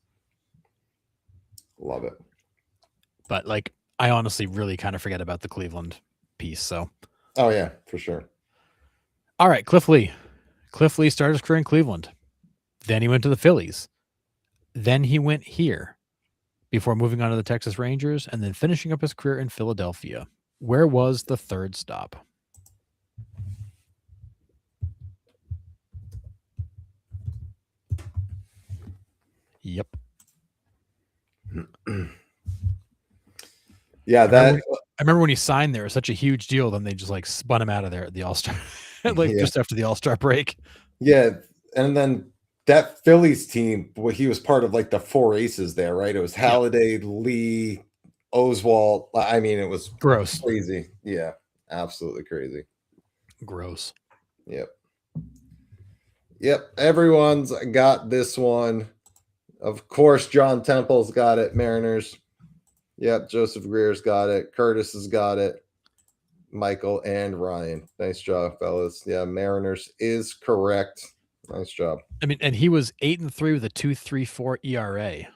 Love it. But like, I honestly really kind of forget about the Cleveland piece. So. Oh yeah, for sure. All right, Cliff Lee. Cliff Lee started his career in Cleveland. Then he went to the Phillies. Then he went here before moving on to the Texas Rangers and then finishing up his career in Philadelphia. Where was the third stop? Yep. Yeah, I remember when he signed there, it was such a huge deal. Then they just like spun him out of there at the All-Star, just after the All-Star break. Yeah, and then that Phillies team, he was part of like the 4 aces there, right? It was Halladay, Lee, Oswalt. I mean, it was gross, crazy. Yeah, absolutely crazy. Gross. Yep. Everyone's got this one. Of course, John Temple's got it. Mariners. Yep. Joseph Greer's got it. Curtis has got it. Michael and Ryan. Nice job, fellas. Yeah, Mariners is correct. Nice job. I mean, and he was 8-3 with a 2.34 ERA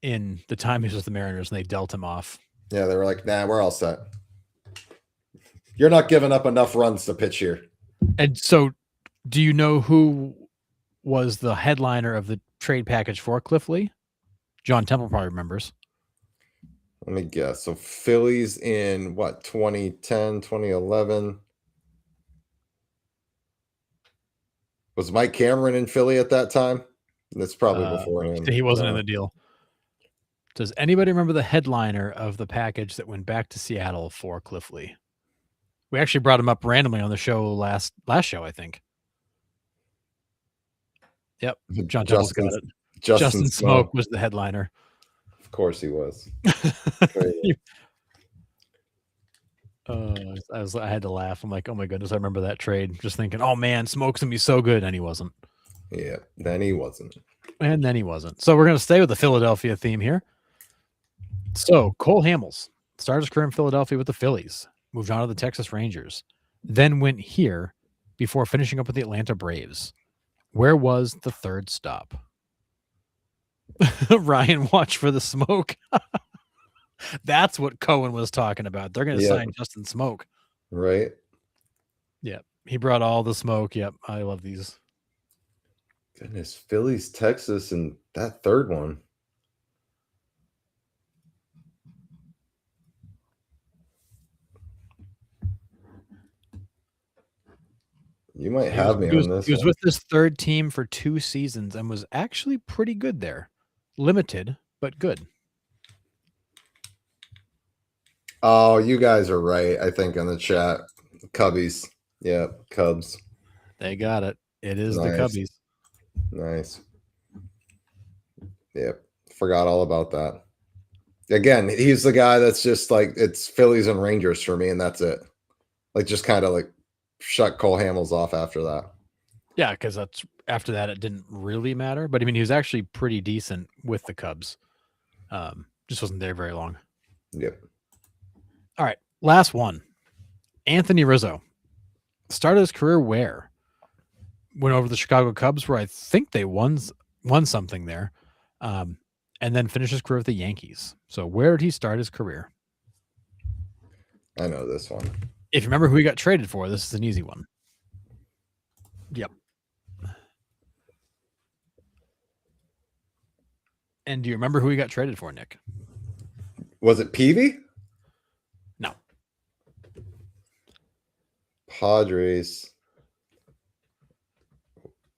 in the time he was with the Mariners, and they dealt him off. Yeah, they were like, "Nah, we're all set. You're not giving up enough runs to pitch here." And so, do you know who was the headliner of the trade package for Cliff Lee? John Temple probably remembers. Let me guess. So Phillies in what, 2010, 2011? Was Mike Cameron in Philly at that time? That's probably before him. He wasn't in the deal. Does anybody remember the headliner of the package that went back to Seattle for Cliff Lee? We actually brought him up randomly on the show last show, I think. Yep. John Temple got it. Justin Smoke was the headliner. Of course he was. I had to laugh. I'm like, oh my goodness, I remember that trade. Just thinking, oh man, Smoke's gonna be so good, and he wasn't. Yeah, then he wasn't. And then he wasn't. So we're gonna stay with the Philadelphia theme here. So Cole Hamels started his career in Philadelphia with the Phillies, moved on to the Texas Rangers, then went here before finishing up with the Atlanta Braves. Where was the third stop? Ryan, watch for the smoke. That's what Cohen was talking about. They're going to sign Justin Smoke. Right. Yep. He brought all the smoke. Yep. I love these. Goodness. Phillies, Texas, and that third one. You might have me on this. He was with this third team for 2 seasons and was actually pretty good there. Limited, but good. Oh, you guys are right. I think in the chat, Cubbies. Yeah, Cubs. They got it. It is the Nice. Cubbies. Nice. Yep. Forgot all about that. Again, he's the guy that's just like it's Phillies and Rangers for me, and that's it. Like just kind of like shut Cole Hamels off after that. Yeah, because that's after that it didn't really matter. But I mean, he was actually pretty decent with the Cubs. Just wasn't there very long. Yep. All right, last one. Anthony Rizzo started his career where? Went over to the Chicago Cubs, where I think they won something there, and then finished his career with the Yankees. So where did he start his career? I know this one. If you remember who he got traded for, this is an easy one. Yep. And do you remember who he got traded for, Nick? Was it Peavy? No. Padres.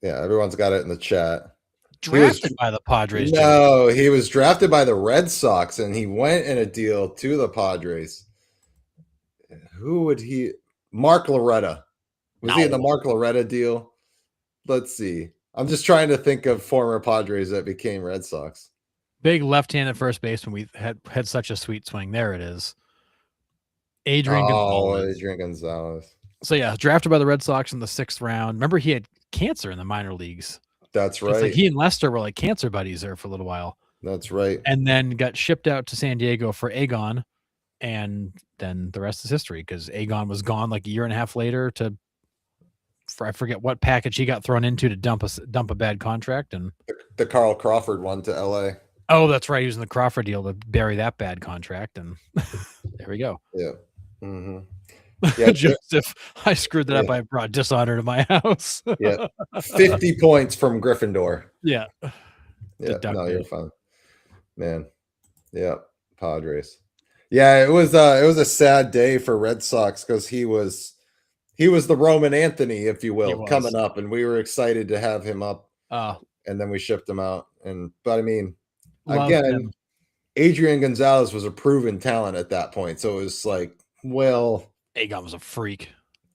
Yeah, everyone's got it in the chat. Drafted by the Padres. No, he was drafted by the Red Sox, and he went in a deal to the Padres. Who would he? Mark Loretta. Was he in the Mark Loretta deal? Let's see. I'm just trying to think of former Padres that became Red Sox. Big left-handed first baseman. We had such a sweet swing. There it is. Adrian Gonzalez. Adrian Gonzalez. So yeah, drafted by the Red Sox in the 6th round. Remember, he had cancer in the minor leagues. That's right. It's like he and Lester were like cancer buddies there for a little while. That's right. And then got shipped out to San Diego for Agon, and then the rest is history because Agon was gone like a year and a half later I forget what package he got thrown into to dump a bad contract, and the Carl Crawford one to LA. Oh, that's right. He was in the Crawford deal to bury that bad contract, and there we go. Yeah. Mm-hmm. Yeah, Joseph, I screwed that up. I brought dishonor to my house. Yeah, 50 points from Gryffindor. Yeah. Yeah, no, you're fine, man. Yeah, Padres. Yeah, it was a sad day for Red Sox because he was the Roman Anthony, if you will, coming up, and we were excited to have him up. And then we shipped him out. But I mean, again, Adrian Gonzalez was a proven talent at that point, so it was like, well, Agon was a freak.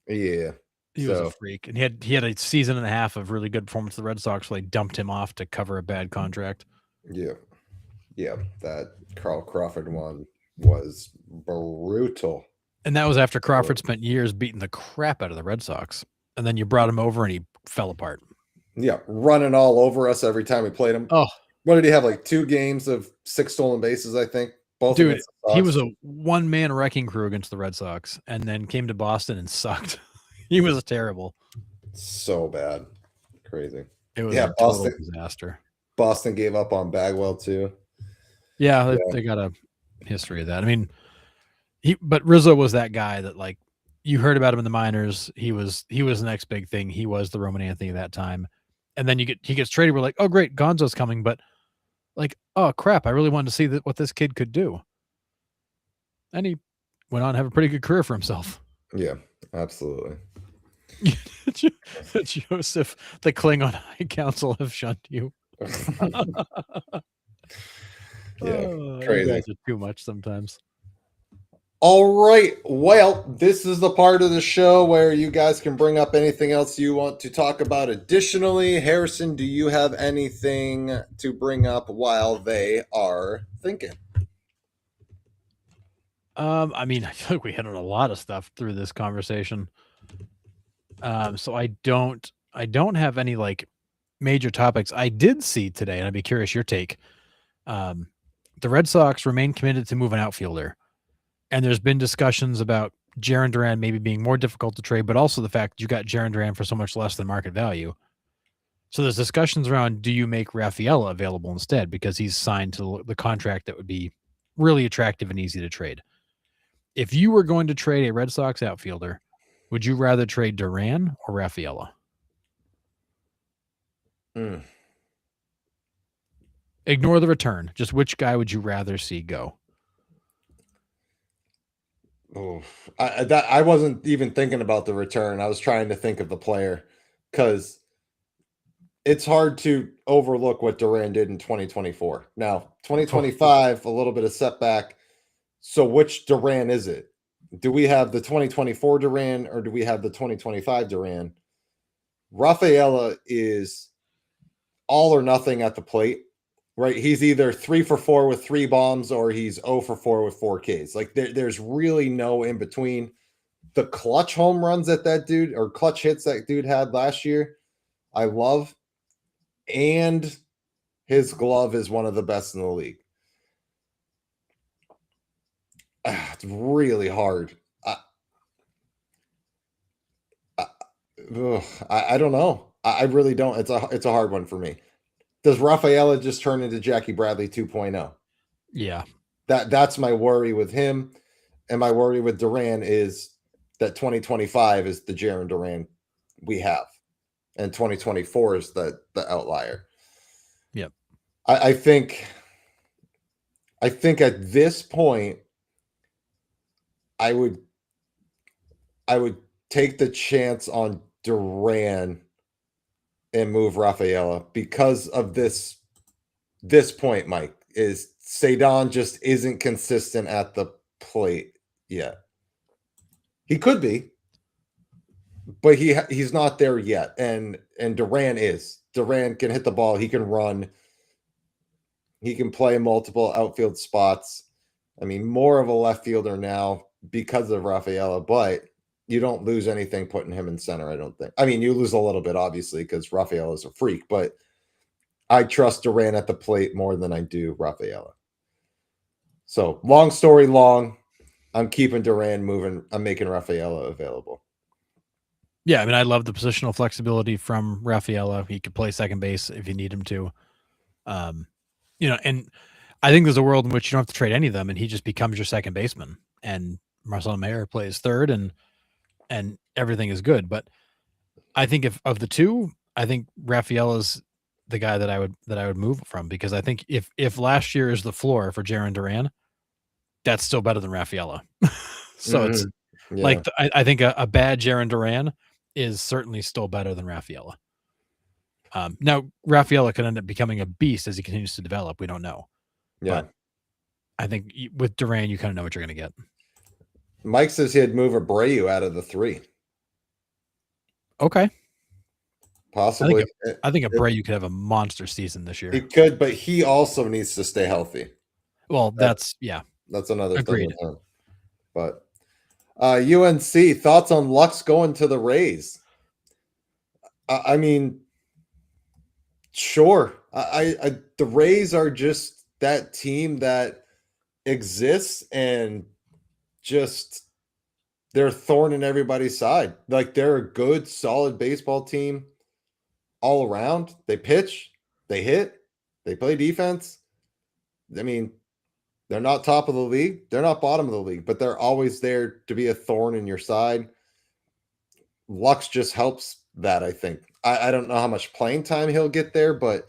Yeah, he was a freak, and he had a season and a half of really good performance. The Red Sox, so they dumped him off to cover a bad contract. Yeah, that Carl Crawford one was brutal. And that was after Crawford spent years beating the crap out of the Red Sox. And then you brought him over and he fell apart. Yeah, running all over us every time we played him. Oh. What did he have? Like 2 games of 6 stolen bases, I think. Both. Dude, he was a one-man wrecking crew against the Red Sox and then came to Boston and sucked. He was terrible. So bad. Crazy. It was a total disaster. Boston gave up on Bagwell too. Yeah, they got a history of that. I mean, but Rizzo was that guy that, like, you heard about him in the minors. He was the next big thing. He was the Roman Anthony at that time. And then he gets traded. We're like, oh great, Gonzo's coming, but like, oh crap, I really wanted to see what this kid could do. And he went on to have a pretty good career for himself. Yeah, absolutely. Joseph, the Klingon High Council have shunned you. Crazy. You guys are too much sometimes. All right. Well, this is the part of the show where you guys can bring up anything else you want to talk about additionally. Harrison, do you have anything to bring up while they are thinking? I mean, I feel like we hit on a lot of stuff through this conversation. So I don't have any like major topics. I did see today, and I'd be curious your take. The Red Sox remain committed to move an outfielder. And there's been discussions about Jarren Duran maybe being more difficult to trade, but also the fact you got Jarren Duran for so much less than market value. So there's discussions around, do you make Rafaela available instead? Because he's signed to the contract that would be really attractive and easy to trade. If you were going to trade a Red Sox outfielder, would you rather trade Duran or Rafaela? Ignore the return. Just which guy would you rather see go? Oh, I wasn't even thinking about the return. I was trying to think of the player because it's hard to overlook what Duran did in 2024. Now, 2025, a little bit of setback. So which Duran is it? Do we have the 2024 Duran or do we have the 2025 Duran? Rafaela is all or nothing at the plate, right? He's either 3 for 4 with 3 bombs or he's 0 for 4 with 4 Ks. Like there's really no in between. The clutch home runs that dude or clutch hits that dude had last year, I love. And his glove is one of the best in the league. It's really hard. I don't know. I really don't. It's a hard one for me. Does Rafaela just turn into Jackie Bradley 2.0? Yeah. That's my worry with him. And my worry with Duran is that 2025 is the Jaron Duran we have. And 2024 is the outlier. Yep. I think at this point I would take the chance on Duran and move Rafaela because of this point, Mike, is Cedon just isn't consistent at the plate yet. He could be, but he's not there yet. And Duran is. Duran can hit the ball, he can run, he can play multiple outfield spots. I mean, more of a left fielder now because of Rafaela, but you don't lose anything putting him in center, I don't think. I mean, you lose a little bit, obviously, because Rafaela is a freak, but I trust Duran at the plate more than I do Rafaela. So, long story long, I'm keeping Duran moving. I'm making Rafaela available. Yeah, I mean, I love the positional flexibility from Rafaela. He could play second base if you need him to. And I think there's a world in which you don't have to trade any of them, and he just becomes your second baseman, and Marcelo Mayer plays third, and everything is good. But I think of the two, I think Rafaela's the guy that I would move from, because I think if last year is the floor for Jaron Duran, that's still better than Rafaela. So it's like I think a bad Jaron Duran is certainly still better than Rafaela. Now Rafaela could end up becoming a beast as he continues to develop. We don't know. Yeah. But I think with Duran, you kind of know what you're going to get. Mike says he'd move Abreu out of the 3. Okay. Possibly. I think Abreu could have a monster season this year. He could, but he also needs to stay healthy. Well, that's another agreed. thing with him. But UNC, thoughts on Lux going to the Rays? I mean, sure. The Rays are just that team that exists and just they're a thorn in everybody's side. Like they're a good, solid baseball team all around. They pitch, they hit, they play defense. I mean, they're not top of the league. They're not bottom of the league, but they're always there to be a thorn in your side. Lux just helps that, I think. I don't know how much playing time he'll get there, but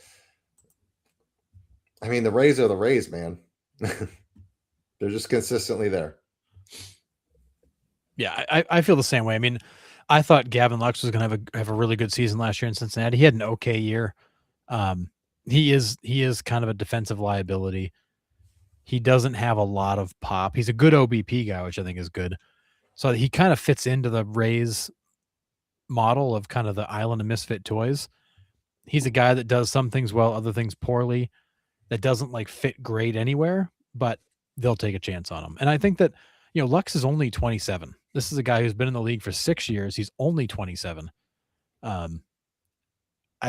I mean, the Rays are the Rays, man. They're just consistently there. Yeah, I feel the same way. I mean, I thought Gavin Lux was going to have a really good season last year in Cincinnati. He had an okay year. He is kind of a defensive liability. He doesn't have a lot of pop. He's a good OBP guy, which I think is good. So he kind of fits into the Rays model of kind of the island of misfit toys. He's a guy that does some things well, other things poorly, that doesn't like fit great anywhere, but they'll take a chance on him. And I think that, Lux is only 27. This is a guy who's been in the league for 6 years. He's only 27. I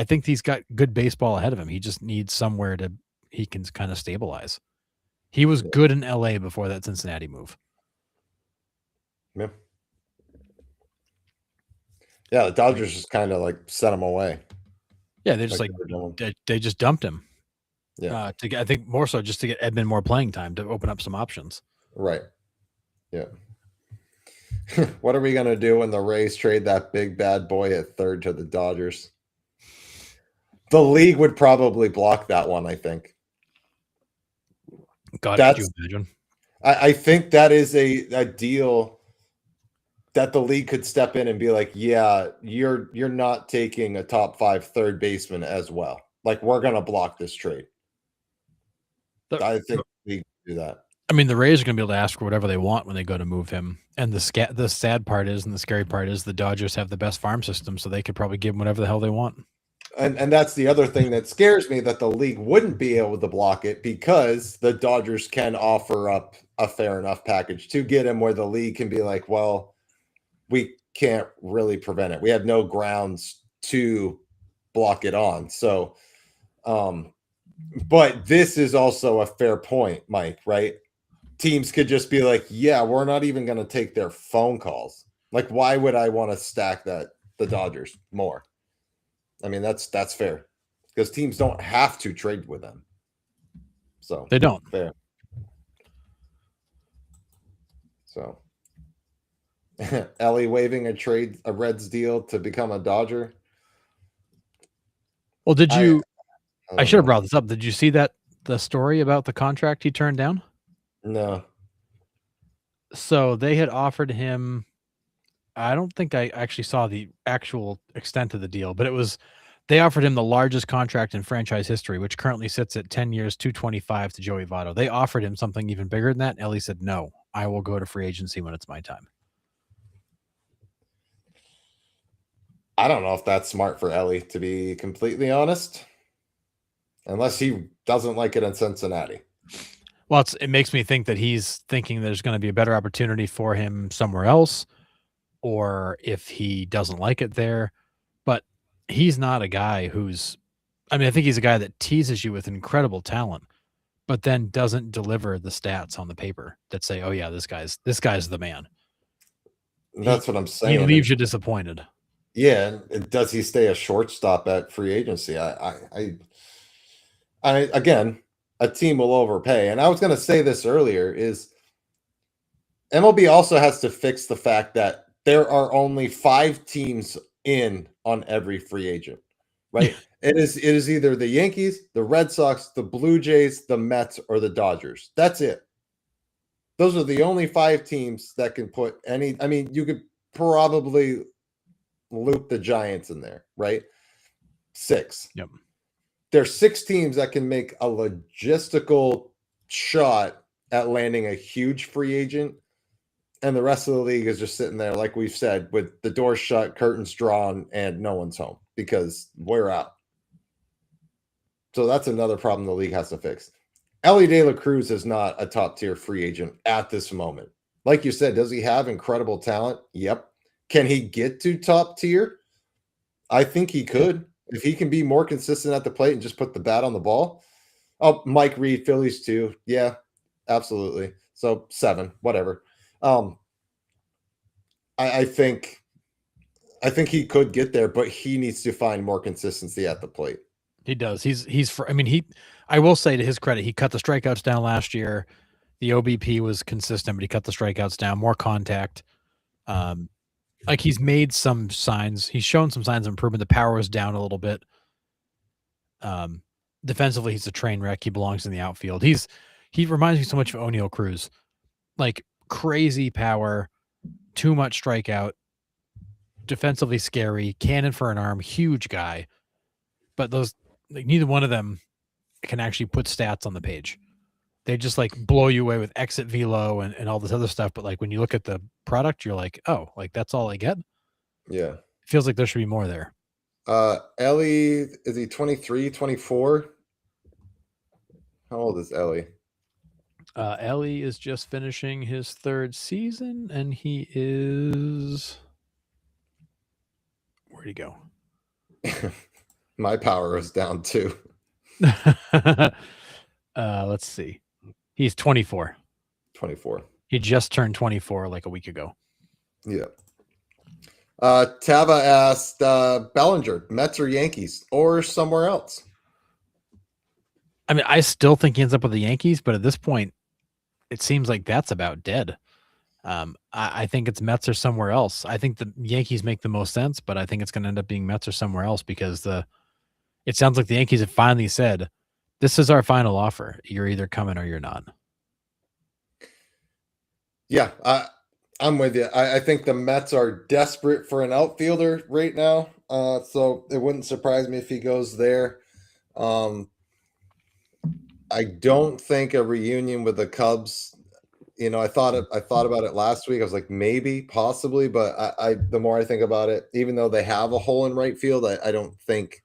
think he's got good baseball ahead of him. He just needs somewhere he can kind of stabilize. He was good in LA before that Cincinnati move. Yeah. Yeah, the Dodgers just kind of like set him away. Yeah, they just they just dumped him. Yeah. I think more so just to get Edman more playing time to open up some options. Right. Yeah. What are we going to do when the Rays trade that big bad boy at third to the Dodgers? The league would probably block that one, I think. God, could you imagine? I think that is a deal that the league could step in and be like, yeah, you're not taking a top 5 third baseman as well. Like, we're going to block this trade. I think we do that. I mean, the Rays are going to be able to ask for whatever they want when they go to move him. And the sad part is, and the scary part is, the Dodgers have the best farm system, so they could probably give him whatever the hell they want. And that's the other thing that scares me, that the league wouldn't be able to block it, because the Dodgers can offer up a fair enough package to get him where the league can be like, well, we can't really prevent it. We have no grounds to block it on. So, but this is also a fair point, Mike, right? Teams could just be like, yeah, we're not even going to take their phone calls. Like, why would I want to stack the Dodgers more? I mean, that's fair, because teams don't have to trade with them. So They don't. fair. So Ellie waving a Reds deal to become a Dodger. Well, did you? I should have know. brought this up. Did you see the story about the contract he turned down? No. So they had offered him. I don't think I actually saw the actual extent of the deal, but they offered him the largest contract in franchise history, which currently sits at 10 years, 225 to Joey Votto. They offered him something even bigger than that. And Ellie said, no, I will go to free agency when it's my time. I don't know if that's smart for Ellie, to be completely honest, unless he doesn't like it in Cincinnati. Well, it makes me think that he's thinking there's going to be a better opportunity for him somewhere else, or if he doesn't like it there. But he's not a guy I think he's a guy that teases you with incredible talent, but then doesn't deliver the stats on the paper that say, oh yeah, this guy's the man. That's what I'm saying. He leaves you disappointed. Yeah. And does he stay a shortstop at free agency? I again, a team will overpay. And I was going to say this earlier, is MLB also has to fix the fact that there are only 5 teams in on every free agent, right? It is either the Yankees, the Red Sox, the Blue Jays, the Mets, or the Dodgers. That's it. Those are the only 5 teams that can put any. I mean, you could probably loop the Giants in there, right? 6. Yep. There's 6 teams that can make a logistical shot at landing a huge free agent, and the rest of the league is just sitting there, like we've said, with the doors shut, curtains drawn, and no one's home because we're out. So that's another problem the league has to fix. Ellie De La Cruz is not a top-tier free agent at this moment. Like you said, does he have incredible talent? Yep. Can he get to top tier? I think he could. If he can be more consistent at the plate and just put the bat on the ball. Oh, Mike Reed, Phillies too. Yeah, absolutely. So 7, whatever. I think he could get there, but he needs to find more consistency at the plate. He does. I will say, to his credit, he cut the strikeouts down last year. The OBP was consistent, but he cut the strikeouts down, more contact. Like, he's made some signs. He's shown some signs of improvement. The power was down a little bit. Defensively, he's a train wreck. He belongs in the outfield. He reminds me so much of O'Neal Cruz. Like, crazy power, too much strikeout, defensively scary, cannon for an arm, huge guy. But neither one of them can actually put stats on the page. They just blow you away with exit velo and all this other stuff. But when you look at the product, you're like, oh, that's all I get. Yeah. It feels like there should be more there. Ellie, is he 23, 24? How old is Ellie? Ellie is just finishing his 3rd season, and he is. Where'd he go? My power is down too. Let's see. He's 24. 24. He just turned 24 like a week ago. Yeah. Tava asked Bellinger, Mets or Yankees or somewhere else? I mean, I still think he ends up with the Yankees, but at this point, it seems like that's about dead. I think it's Mets or somewhere else. I think the Yankees make the most sense, but I think it's going to end up being Mets or somewhere else, because it sounds like the Yankees have finally said, this is our final offer. You're either coming or you're not. Yeah, I'm with you. I think the Mets are desperate for an outfielder right now. So it wouldn't surprise me if he goes there. I don't think a reunion with the Cubs I thought about it last week. I was like, maybe, possibly, but the more I think about it, even though they have a hole in right field, I don't think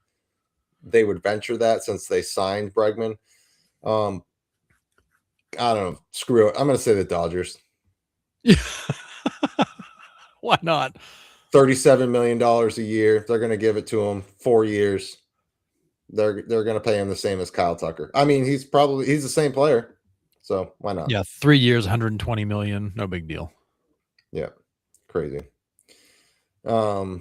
they would venture that since they signed Bregman. I don't know. Screw it. I'm going to say the Dodgers. Why not? $37 million a year. They're going to give it to him 4 years. They're going to pay him the same as Kyle Tucker. I mean, he's the same player. So why not? Yeah, 3 years, 120 million, no big deal. Yeah, crazy. No,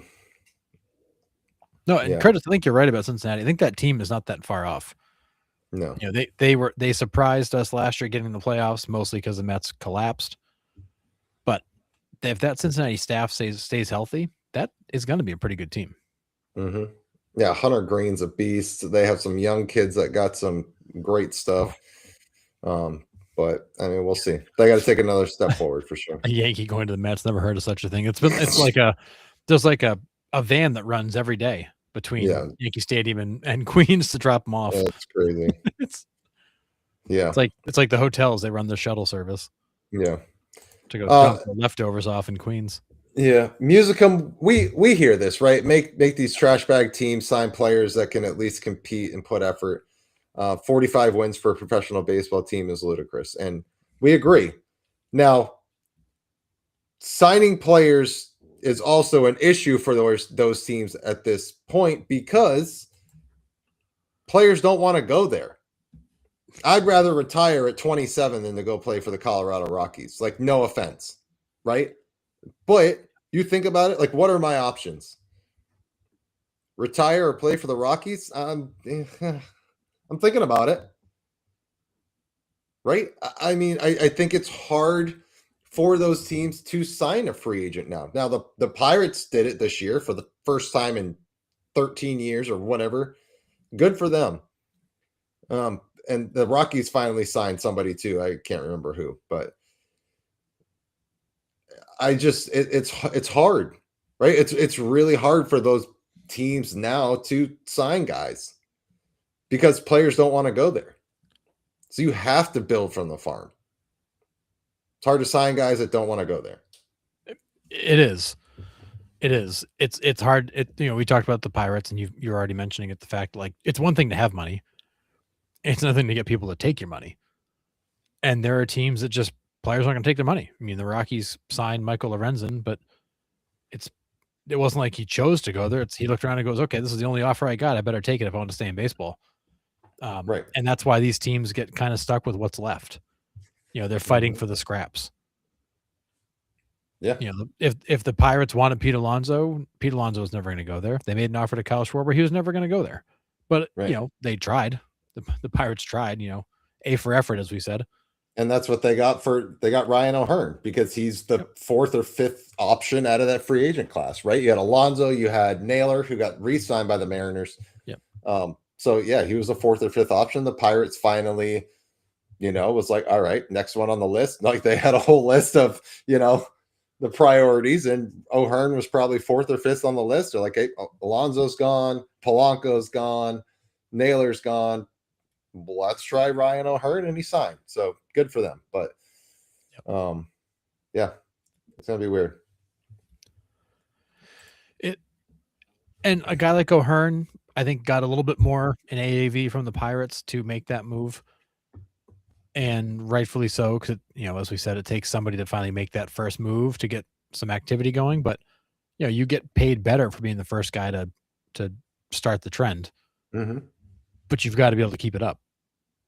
and Curtis, I think you're right about Cincinnati. I think that team is not that far off. No, they surprised us last year getting the playoffs, mostly because the Mets collapsed. But if that Cincinnati staff stays healthy, that is going to be a pretty good team. Mm-hmm. Yeah, Hunter Green's a beast. They have some young kids that got some great stuff. But I mean, we'll see. They got to take another step forward for sure. A Yankee going to the Mets, never heard of such a thing. It's like there's like a van that runs every day between Yankee Stadium and Queens to drop them off. That's crazy. It's like the hotels, they run the shuttle service. Yeah. To go dump the leftovers off in Queens. Yeah, Musicum, we hear this, right? Make these trash bag teams sign players that can at least compete and put effort. 45 wins for a professional baseball team is ludicrous, and we agree. Now, signing players is also an issue for those teams at this point because players don't want to go there. I'd rather retire at 27 than to go play for the Colorado Rockies. Like, no offense, right? But you think about it, like, what are my options? Retire or play for the Rockies? I'm thinking about it. Right? I mean, I think it's hard for those teams to sign a free agent now. Now, the Pirates did it this year for the first time in 13 years or whatever. Good for them. And the Rockies finally signed somebody too. I can't remember who, but it's hard, right? It's really hard for those teams now to sign guys because players don't want to go there. So you have to build from the farm. It's hard to sign guys that don't want to go there. It is. It's hard. We talked about the Pirates, and you're already mentioning it. The fact, like, it's one thing to have money. It's nothing to get people to take your money. And there are teams that just players aren't going to take their money. I mean, the Rockies signed Michael Lorenzen, but it wasn't like he chose to go there. He looked around and goes, okay, this is the only offer I got. I better take it if I want to stay in baseball. Right. And that's why these teams get kind of stuck with what's left. They're fighting for the scraps. Yeah. If the Pirates wanted Pete Alonso was never going to go there. If they made an offer to Kyle Schwarber, he was never going to go there. But, they tried. The Pirates tried, A for effort, as we said. And that's what they got Ryan O'Hearn because he's the fourth or fifth option out of that free agent class, right? You had Alonso, you had Naylor, who got re-signed by the Mariners. Yep. So yeah, he was the fourth or fifth option. The Pirates finally, was like, all right, next one on the list. Like they had a whole list of, the priorities, and O'Hearn was probably fourth or fifth on the list. They're like, hey, Alonso's gone, Polanco's gone, Naylor's gone. Let's try Ryan O'Hearn, and he signed. So good for them. But yeah, it's gonna be weird. And a guy like O'Hearn, I think, got a little bit more in AAV from the Pirates to make that move. And rightfully so, because as we said, it takes somebody to finally make that first move to get some activity going. But you get paid better for being the first guy to start the trend. Mm-hmm. But you've got to be able to keep it up.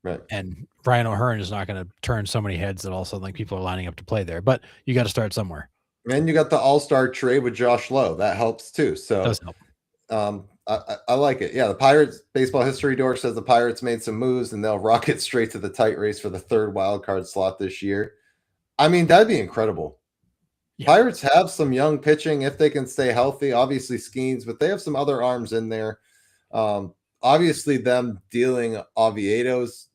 Right. And Ryan O'Hearn is not going to turn so many heads that all of a sudden, like, people are lining up to play there. But you got to start somewhere. And you got the All-Star trade with Josh Lowe. That helps too. So it does help. I like it. Yeah, the Pirates baseball history dork says the Pirates made some moves and they'll rocket straight to the tight race for the third wild card slot this year. I mean, that'd be incredible. Yeah. Pirates have some young pitching if they can stay healthy. Obviously Skeens, but they have some other arms in there. Obviously them dealing Oviedo's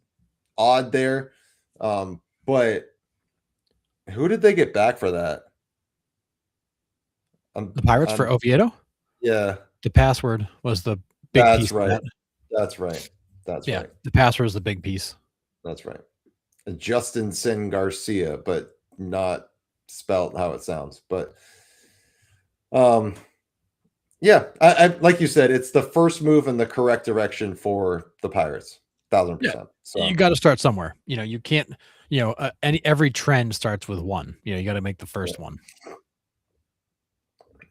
odd there. But who did they get back for that? The Pirates for Oviedo? Yeah. The password was the big piece. Right. That's right. That's right. The password is the big piece. That's right. Justin Sin Garcia, but not spelt how it sounds. But yeah, I like you said, it's the first move in the correct direction for the Pirates. 1,000%. So You got to start somewhere. You can't. Every trend starts with one. You got to make the first one.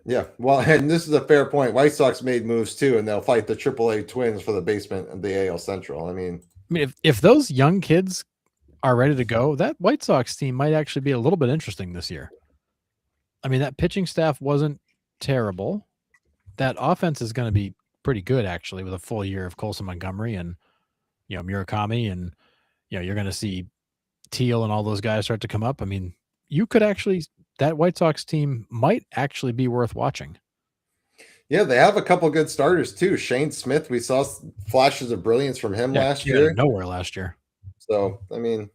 yeah, well, and this is a fair point. White Sox made moves too, and they'll fight the AAA Twins for the basement of the AL Central. I mean, if those young kids are ready to go, that White Sox team might actually be a little bit interesting this year. I mean, that pitching staff wasn't terrible. That offense is going to be pretty good, actually, with a full year of Colson Montgomery and Murakami, and you're going to see Teal and all those guys start to come up. I mean, that White Sox team might actually be worth watching. yeah, they have a couple good starters too. Shane Smith, we saw flashes of brilliance from him last year. Nowhere last year. So, I mean,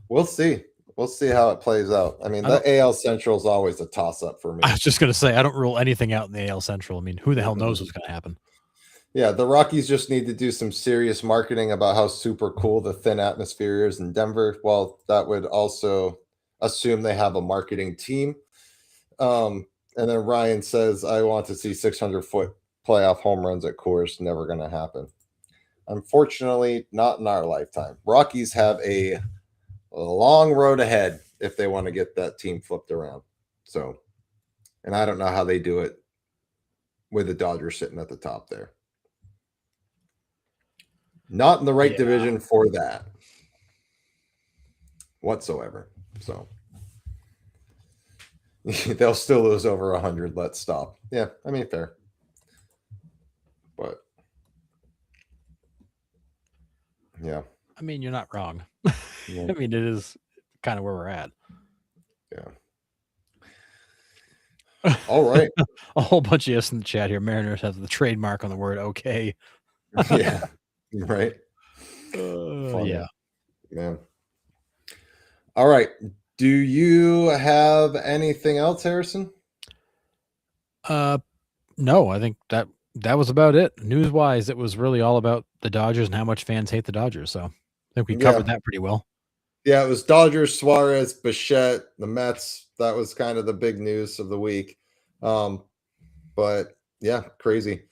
we'll see. We'll see how it plays out. I mean, the AL Central is always a toss-up for me. I was just going to say, I don't rule anything out in the AL Central. I mean, who the hell knows what's going to happen? Yeah, the Rockies just need to do some serious marketing about how super cool the thin atmosphere is in Denver. Well, that would also assume they have a marketing team. And then Ryan says, I want to see 600-foot playoff home runs at Coors. Never going to happen. Unfortunately, not in our lifetime. Rockies have a long road ahead if they want to get that team flipped around. So, and I don't know how they do it with the Dodgers sitting at the top there. Not in the right division for that whatsoever. So they'll still lose over 100. Let's stop. Yeah, I mean, fair. But yeah. I mean, you're not wrong. Yeah. I mean, it is kind of where we're at. Yeah. All right. A whole bunch of us in the chat here. Mariners have the trademark on the word okay. Yeah. Right. Yeah. Yeah. All right. Do you have anything else, Harrison? No, I think that was about it. News-wise, it was really all about the Dodgers and how much fans hate the Dodgers. So I think we covered that pretty well. Yeah, it was Dodgers, Suarez, Bichette, the Mets. That was kind of the big news of the week. But yeah, crazy.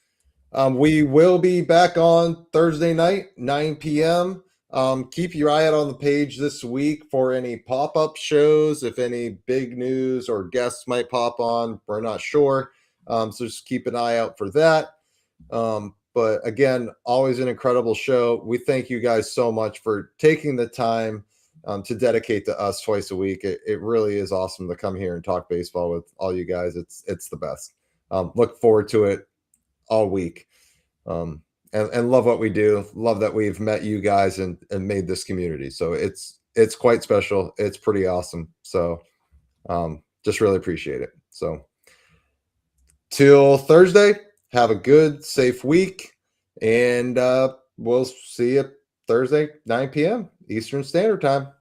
We will be back on Thursday night, 9 p.m. Keep your eye out on the page this week for any pop-up shows. If any big news or guests might pop on, we're not sure. So just keep an eye out for that. But again, always an incredible show. We thank you guys so much for taking the time to dedicate to us twice a week. It really is awesome to come here and talk baseball with all you guys. It's the best. Look forward to it all week. And love what we do. Love that we've met you guys and made this community. So it's quite special. It's pretty awesome. So just really appreciate it. So till Thursday, have a good, safe week. And we'll see you Thursday, 9 p.m. Eastern Standard Time.